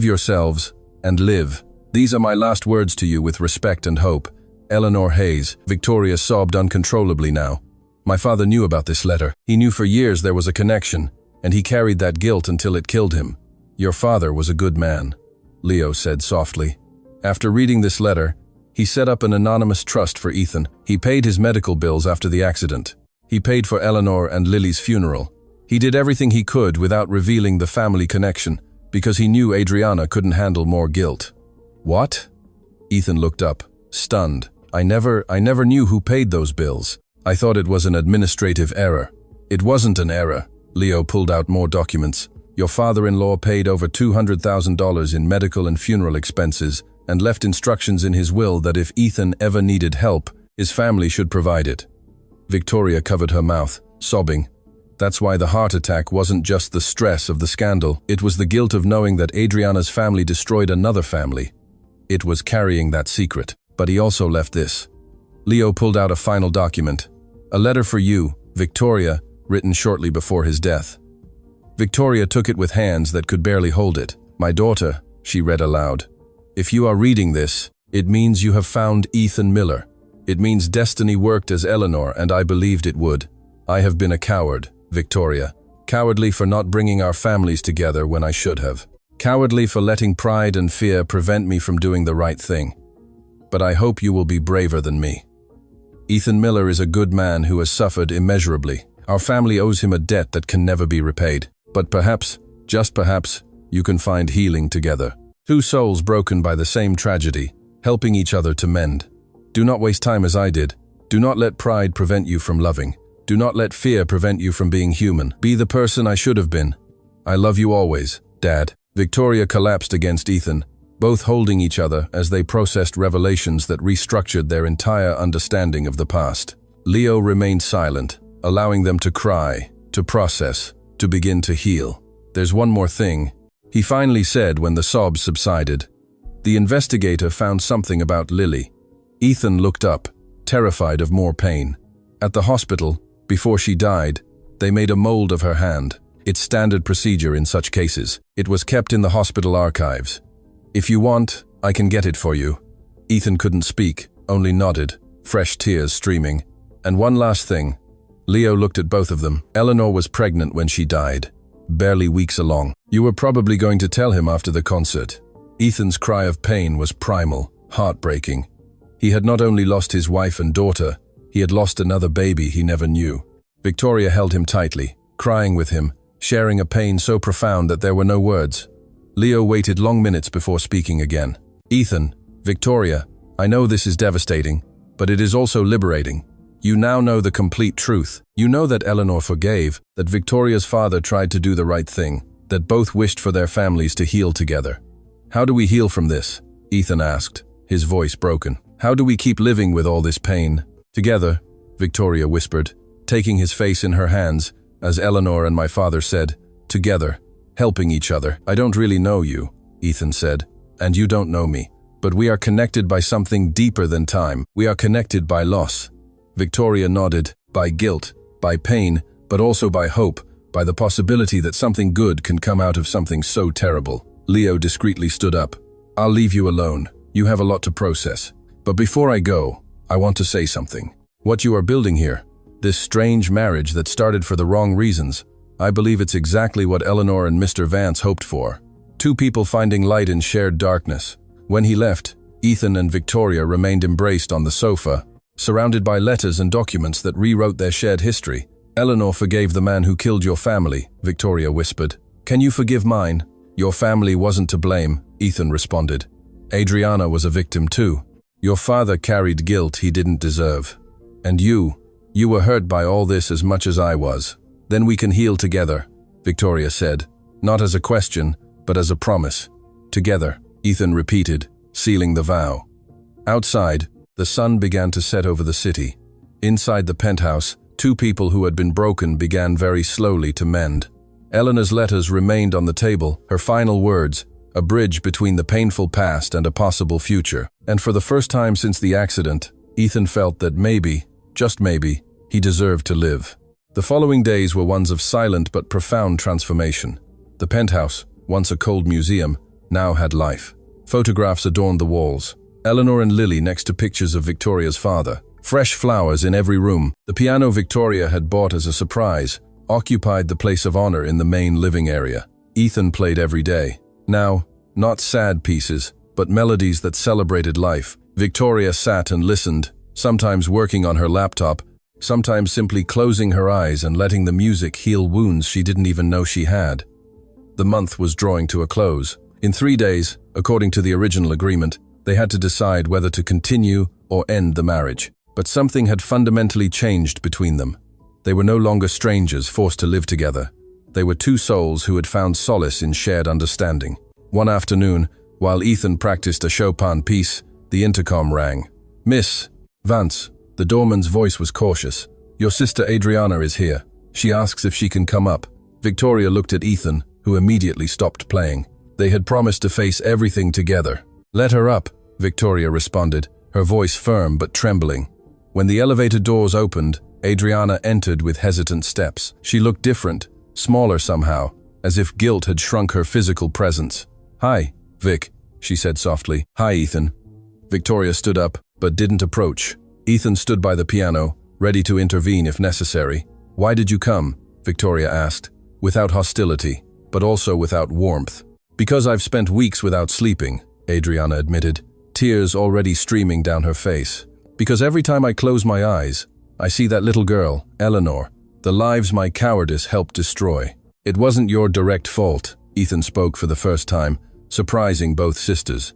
yourselves, and live. These are my last words to you with respect and hope. Eleanor Hayes." Victoria sobbed uncontrollably now. "My father knew about this letter. He knew for years there was a connection, and he carried that guilt until it killed him. Your father was a good man," Leo said softly. After reading this letter, he set up an anonymous trust for Ethan. He paid his medical bills after the accident. He paid for Eleanor and Lily's funeral. He did everything he could without revealing the family connection, because he knew Adriana couldn't handle more guilt. "What?" Ethan looked up, stunned. I never knew who paid those bills. I thought it was an administrative error." "It wasn't an error." Leo pulled out more documents. "Your father-in-law paid over $200,000 in medical and funeral expenses and left instructions in his will that if Ethan ever needed help, his family should provide it." Victoria covered her mouth, sobbing. That's why the heart attack wasn't just the stress of the scandal. It was the guilt of knowing that Adriana's family destroyed another family. It was carrying that secret. But he also left this. Leo pulled out a final document. "A letter for you, Victoria," written shortly before his death. Victoria took it with hands that could barely hold it. "My daughter," she read aloud. "If you are reading this, it means you have found Ethan Miller. It means destiny worked as Eleanor and I believed it would. I have been a coward, Victoria. Cowardly for not bringing our families together when I should have. Cowardly for letting pride and fear prevent me from doing the right thing. But I hope you will be braver than me. Ethan Miller is a good man who has suffered immeasurably. Our family owes him a debt that can never be repaid. But perhaps, just perhaps, you can find healing together. Two souls broken by the same tragedy, helping each other to mend. Do not waste time as I did. Do not let pride prevent you from loving. Do not let fear prevent you from being human. Be the person I should have been. I love you always, Dad." Victoria collapsed against Ethan, both holding each other as they processed revelations that restructured their entire understanding of the past. Leo remained silent, allowing them to cry, to process, to begin to heal. "There's one more thing," he finally said when the sobs subsided. "The investigator found something about Lily." Ethan looked up, terrified of more pain. "At the hospital, before she died, they made a mold of her hand. It's standard procedure in such cases. It was kept in the hospital archives. If you want, I can get it for you." Ethan couldn't speak, only nodded, fresh tears streaming. "And one last thing." Leo looked at both of them. "Eleanor was pregnant when she died, barely weeks along. You were probably going to tell him after the concert." Ethan's cry of pain was primal, heartbreaking. He had not only lost his wife and daughter, he had lost another baby he never knew. Victoria held him tightly, crying with him, sharing a pain so profound that there were no words. Leo waited long minutes before speaking again. "Ethan, Victoria, I know this is devastating, but it is also liberating. You now know the complete truth. You know that Eleanor forgave, that Victoria's father tried to do the right thing, that both wished for their families to heal together. How do we heal from this?" Ethan asked, his voice broken. "How do we keep living with all this pain?" "Together," Victoria whispered, taking his face in her hands, as Eleanor and my father said, "Together, helping each other." "I don't really know you," Ethan said, "and you don't know me. But we are connected by something deeper than time. We are connected by loss." Victoria nodded, by guilt, by pain, but also by hope, by the possibility that something good can come out of something so terrible. Leo discreetly stood up. "I'll leave you alone. You have a lot to process. But before I go, I want to say something. What you are building here, this strange marriage that started for the wrong reasons, I believe it's exactly what Eleanor and Mr. Vance hoped for. Two people finding light in shared darkness. When he left, Ethan and Victoria remained embraced on the sofa, surrounded by letters and documents that rewrote their shared history. Eleanor forgave the man who killed your family, Victoria whispered. Can you forgive mine? Your family wasn't to blame, Ethan responded. Adriana was a victim too. Your father carried guilt he didn't deserve. And you were hurt by all this as much as I was. Then we can heal together, Victoria said, not as a question, but as a promise. Together, Ethan repeated, sealing the vow. Outside, the sun began to set over the city. Inside the penthouse, two people who had been broken began very slowly to mend. Eleanor's letters remained on the table, her final words, a bridge between the painful past and a possible future. And for the first time since the accident, Ethan felt that maybe, just maybe, he deserved to live. The following days were ones of silent but profound transformation. The penthouse, once a cold museum, now had life. Photographs adorned the walls. Eleanor and Lily next to pictures of Victoria's father. Fresh flowers in every room. The piano Victoria had bought as a surprise occupied the place of honor in the main living area. Ethan played every day. Now, not sad pieces, but melodies that celebrated life. Victoria sat and listened, sometimes working on her laptop, sometimes simply closing her eyes and letting the music heal wounds she didn't even know she had. The month was drawing to a close. In 3 days, according to the original agreement, they had to decide whether to continue or end the marriage. But something had fundamentally changed between them. They were no longer strangers forced to live together. They were two souls who had found solace in shared understanding. One afternoon, while Ethan practiced a Chopin piece, the intercom rang. Miss Vance, the doorman's voice was cautious. Your sister Adriana is here. She asks if she can come up. Victoria looked at Ethan, who immediately stopped playing. They had promised to face everything together. Let her up, Victoria responded, her voice firm but trembling. When the elevator doors opened, Adriana entered with hesitant steps. She looked different, smaller somehow, as if guilt had shrunk her physical presence. Hi, Vic, she said softly. Hi, Ethan. Victoria stood up, but didn't approach. Ethan stood by the piano, ready to intervene if necessary. Why did you come? Victoria asked, without hostility, but also without warmth. Because I've spent weeks without sleeping, Adriana admitted, tears already streaming down her face. Because every time I close my eyes, I see that little girl, Eleanor, the lives my cowardice helped destroy. It wasn't your direct fault, Ethan spoke for the first time, surprising both sisters.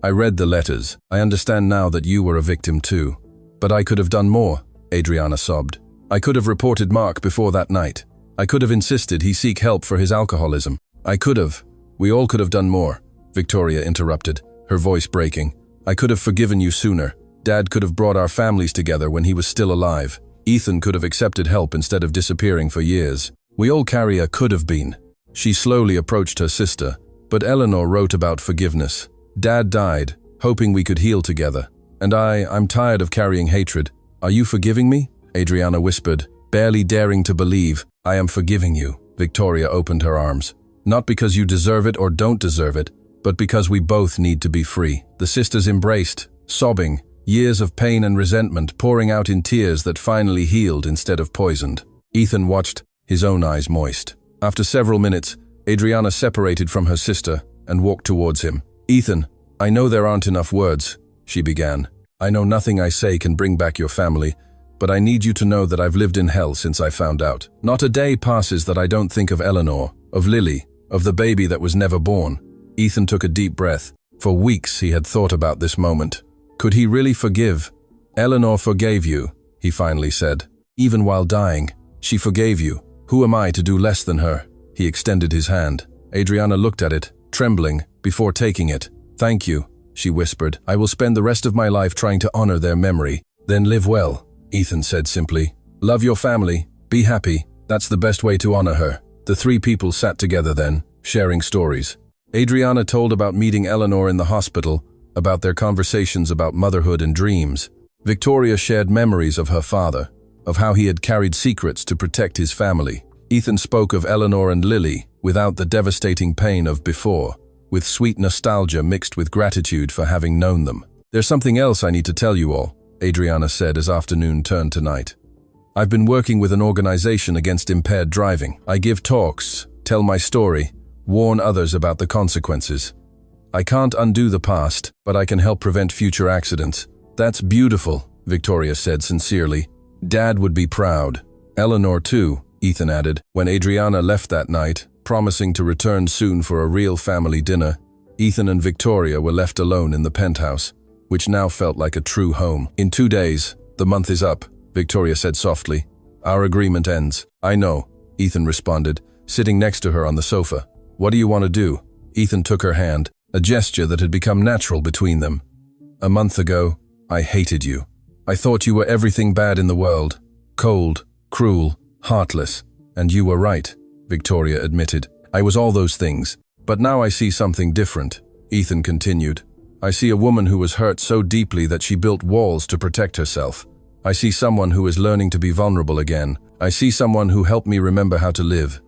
I read the letters. I understand now that you were a victim too. But I could have done more, Adriana sobbed. I could have reported Mark before that night. I could have insisted he seek help for his alcoholism. I could have. We all could have done more, Victoria interrupted, her voice breaking. I could have forgiven you sooner. Dad could have brought our families together when he was still alive. Ethan could have accepted help instead of disappearing for years. We all carry a could have been. She slowly approached her sister, but Eleanor wrote about forgiveness. Dad died, hoping we could heal together. And I'm tired of carrying hatred. Are you forgiving me? Adriana whispered, barely daring to believe. I am forgiving you. Victoria opened her arms. Not because you deserve it or don't deserve it, but because we both need to be free. The sisters embraced, sobbing, years of pain and resentment pouring out in tears that finally healed instead of poisoned. Ethan watched, his own eyes moist. After several minutes, Adriana separated from her sister and walked towards him. Ethan, I know there aren't enough words, she began. I know nothing I say can bring back your family, but I need you to know that I've lived in hell since I found out. Not a day passes that I don't think of Eleanor, of Lily, of the baby that was never born. Ethan took a deep breath. For weeks he had thought about this moment. Could he really forgive? Eleanor forgave you, he finally said. Even while dying, she forgave you. Who am I to do less than her? He extended his hand. Adriana looked at it, trembling, before taking it. Thank you, she whispered. I will spend the rest of my life trying to honor their memory. Then live well, Ethan said simply. Love your family, be happy. That's the best way to honor her. The three people sat together then, sharing stories. Adriana told about meeting Eleanor in the hospital, about their conversations about motherhood and dreams. Victoria shared memories of her father, of how he had carried secrets to protect his family. Ethan spoke of Eleanor and Lily without the devastating pain of before, with sweet nostalgia mixed with gratitude for having known them. There's something else I need to tell you all, Adriana said as afternoon turned to night. I've been working with an organization against impaired driving. I give talks, tell my story, warn others about the consequences. I can't undo the past, but I can help prevent future accidents. That's beautiful, Victoria said sincerely. Dad would be proud. Eleanor too, Ethan added. When Adriana left that night, promising to return soon for a real family dinner, Ethan and Victoria were left alone in the penthouse, which now felt like a true home. In 2 days, the month is up, Victoria said softly. Our agreement ends. I know, Ethan responded, sitting next to her on the sofa. What do you want to do? Ethan took her hand, a gesture that had become natural between them. A month ago, I hated you. I thought you were everything bad in the world. Cold, cruel, heartless. And you were right, Victoria admitted. I was all those things. But now I see something different, Ethan continued. I see a woman who was hurt so deeply that she built walls to protect herself. I see someone who is learning to be vulnerable again. I see someone who helped me remember how to live.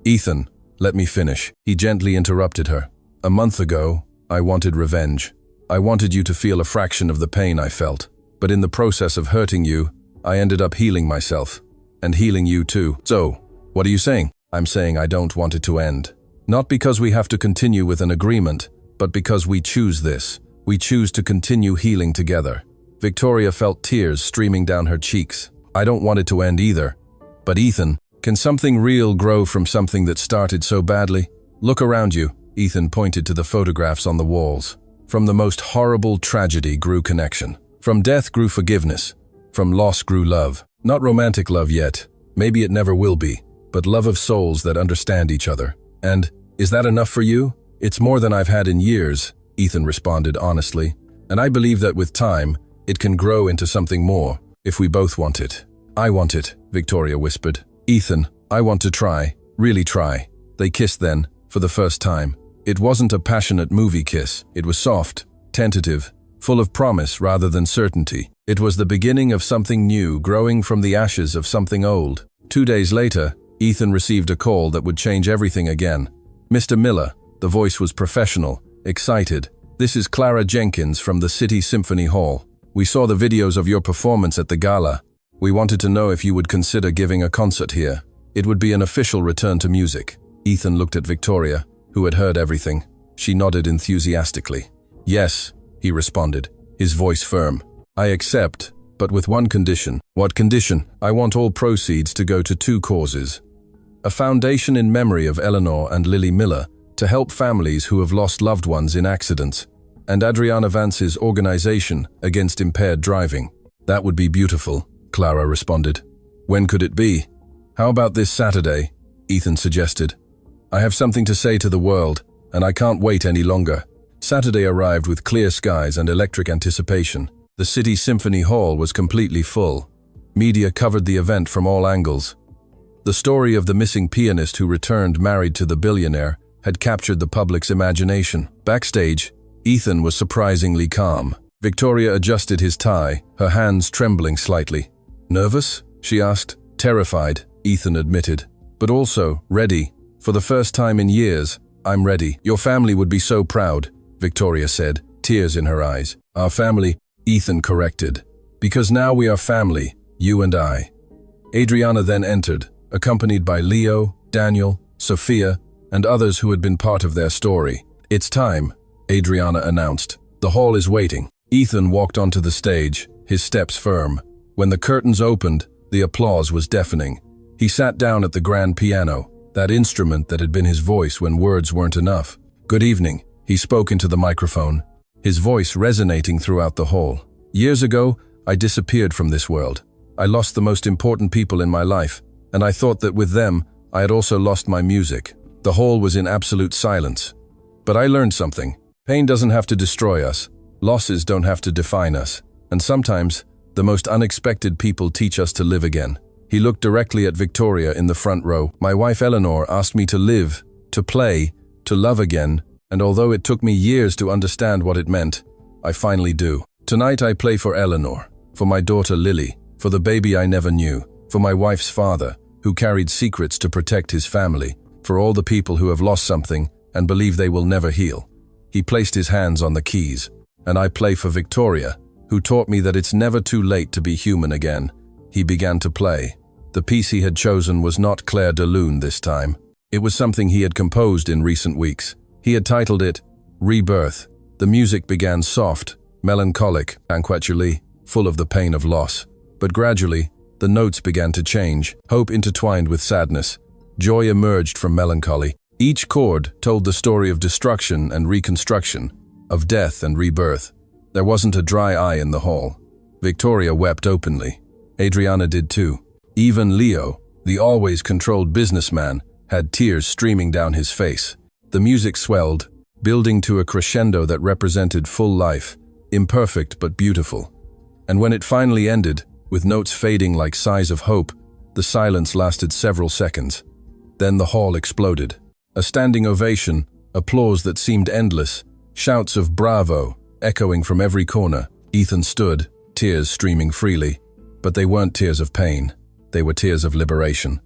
Ethan, let me finish. He gently interrupted her. A month ago, I wanted revenge. I wanted you to feel a fraction of the pain I felt. But in the process of hurting you, I ended up healing myself. And healing you too. So, what are you saying? I'm saying I don't want it to end. Not because we have to continue with an agreement, but because we choose this. We choose to continue healing together. Victoria felt tears streaming down her cheeks. I don't want it to end either. But Ethan, can something real grow from something that started so badly? Look around you, Ethan pointed to the photographs on the walls. From the most horrible tragedy grew connection. From death grew forgiveness. From loss grew love. Not romantic love yet. Maybe it never will be. But love of souls that understand each other. And, is that enough for you? It's more than I've had in years, Ethan responded honestly. And I believe that with time, it can grow into something more, if we both want it. I want it, Victoria whispered. Ethan, I want to try, really try. They kissed then, for the first time. It wasn't a passionate movie kiss. It was soft, tentative, full of promise rather than certainty. It was the beginning of something new, growing from the ashes of something old. 2 days later, Ethan received a call that would change everything again. Mr. Miller, the voice was professional, excited. This is Clara Jenkins from the City Symphony Hall. We saw the videos of your performance at the gala. We wanted to know if you would consider giving a concert here. It would be an official return to music. Ethan looked at Victoria, who had heard everything. She nodded enthusiastically. Yes, he responded, his voice firm. I accept, but with one condition. What condition? I want all proceeds to go to 2 causes. A foundation in memory of Eleanor and Lily Miller to help families who have lost loved ones in accidents, and Adriana Vance's organization against impaired driving. That would be beautiful, Clara responded. When could it be? How about this Saturday? Ethan suggested. I have something to say to the world, and I can't wait any longer. Saturday arrived with clear skies and electric anticipation. The City Symphony Hall was completely full. Media covered the event from all angles. The story of the missing pianist who returned married to the billionaire had captured the public's imagination. Backstage, Ethan was surprisingly calm. Victoria adjusted his tie, her hands trembling slightly. Nervous? She asked. Terrified, Ethan admitted. But also, ready. For the first time in years, I'm ready. Your family would be so proud, Victoria said, tears in her eyes. Our family, Ethan corrected. Because now we are family, you and I. Adriana then entered, accompanied by Leo, Daniel, Sophia, and others who had been part of their story. It's time, Adriana announced. The hall is waiting. Ethan walked onto the stage, his steps firm. When the curtains opened, the applause was deafening. He sat down at the grand piano, that instrument that had been his voice when words weren't enough. Good evening, he spoke into the microphone, his voice resonating throughout the hall. Years ago, I disappeared from this world. I lost the most important people in my life, and I thought that with them, I had also lost my music. The hall was in absolute silence. But I learned something. Pain doesn't have to destroy us. Losses don't have to define us. And sometimes, the most unexpected people teach us to live again. He looked directly at Victoria in the front row. My wife Eleanor asked me to live, to play, to love again, and although it took me years to understand what it meant, I finally do. Tonight I play for Eleanor, for my daughter Lily, for the baby I never knew, for my wife's father, who carried secrets to protect his family, for all the people who have lost something and believe they will never heal. He placed his hands on the keys, and I play for Victoria, who taught me that it's never too late to be human again. He began to play. The piece he had chosen was not Claire de Lune this time. It was something he had composed in recent weeks. He had titled it Rebirth. The music began soft, melancholic, banquetly, full of the pain of loss. But gradually, The notes began to change, hope intertwined with sadness. Joy emerged from melancholy. Each chord told the story of destruction and reconstruction, of death and rebirth. There wasn't a dry eye in the hall. Victoria wept openly. Adriana did too. Even Leo, the always controlled businessman, had tears streaming down his face. The music swelled, building to a crescendo that represented full life, imperfect but beautiful. And when it finally ended, with notes fading like sighs of hope, the silence lasted several seconds. Then the hall exploded. A standing ovation, applause that seemed endless, shouts of bravo echoing from every corner. Ethan stood, tears streaming freely, but they weren't tears of pain. They were tears of liberation.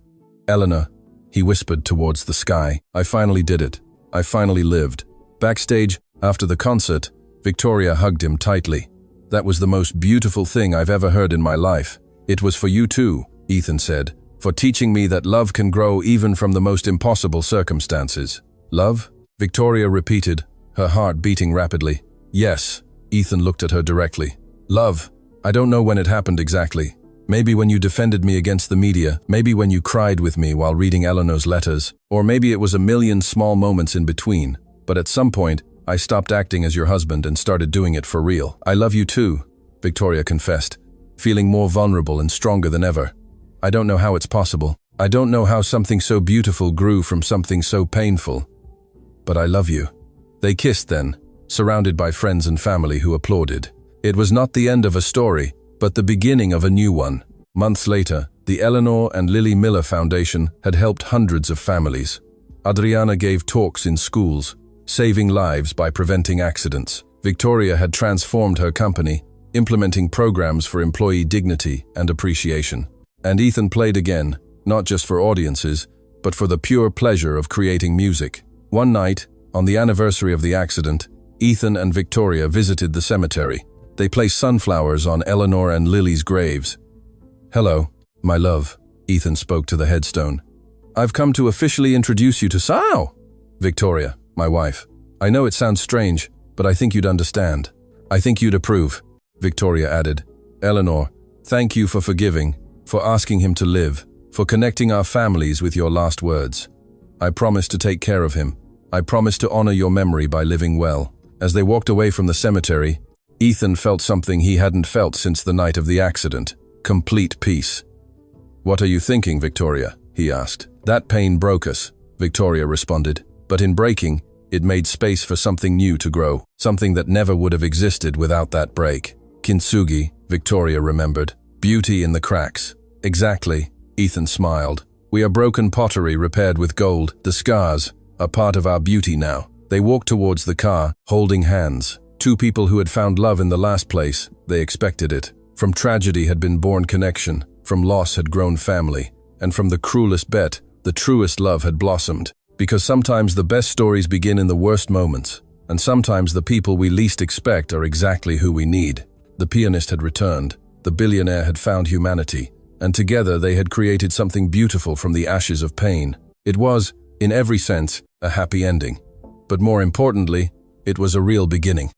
"Eleanor," he whispered towards the sky, "I finally did it. I finally lived." Backstage, after the concert, Victoria hugged him tightly. "That was the most beautiful thing I've ever heard in my life." "It was for you too," Ethan said, "for teaching me that love can grow even from the most impossible circumstances." "Love?" Victoria repeated, her heart beating rapidly. "Yes." Ethan looked at her directly. "Love. I don't know when it happened exactly. Maybe when you defended me against the media, maybe when you cried with me while reading Eleanor's letters, or maybe it was a million small moments in between. But at some point, I stopped acting as your husband and started doing it for real." "I love you too," Victoria confessed, feeling more vulnerable and stronger than ever. "I don't know how it's possible. I don't know how something so beautiful grew from something so painful. But I love you." They kissed then, surrounded by friends and family who applauded. It was not the end of a story, but the beginning of a new one. Months later, the Eleanor and Lily Miller Foundation had helped hundreds of families. Adriana gave talks in schools, saving lives by preventing accidents. Victoria had transformed her company, implementing programs for employee dignity and appreciation. And Ethan played again, not just for audiences, but for the pure pleasure of creating music. One night, on the anniversary of the accident, Ethan and Victoria visited the cemetery. They placed sunflowers on Eleanor and Lily's graves. "Hello, my love," Ethan spoke to the headstone. "I've come to officially introduce you to Sao." "Victoria, my wife. I know it sounds strange, but I think you'd understand. I think you'd approve," Victoria added. "Eleanor, thank you for forgiving, for asking him to live, for connecting our families with your last words. I promise to take care of him. I promise to honor your memory by living well." As they walked away from the cemetery, Ethan felt something he hadn't felt since the night of the accident: complete peace. "What are you thinking, Victoria?" he asked. "That pain broke us," Victoria responded. "But in breaking, it made space for something new to grow, something that never would have existed without that break." "Kintsugi," Victoria remembered. "Beauty in the cracks." "Exactly," Ethan smiled. "We are broken pottery repaired with gold. The scars are part of our beauty now." They walked towards the car, holding hands. Two people who had found love in the last place. They expected it. From tragedy had been born connection, from loss had grown family, and from the cruelest bet, the truest love had blossomed. Because sometimes the best stories begin in the worst moments, and sometimes the people we least expect are exactly who we need. The pianist had returned, the billionaire had found humanity, and together they had created something beautiful from the ashes of pain. It was, in every sense, a happy ending. But more importantly, it was a real beginning.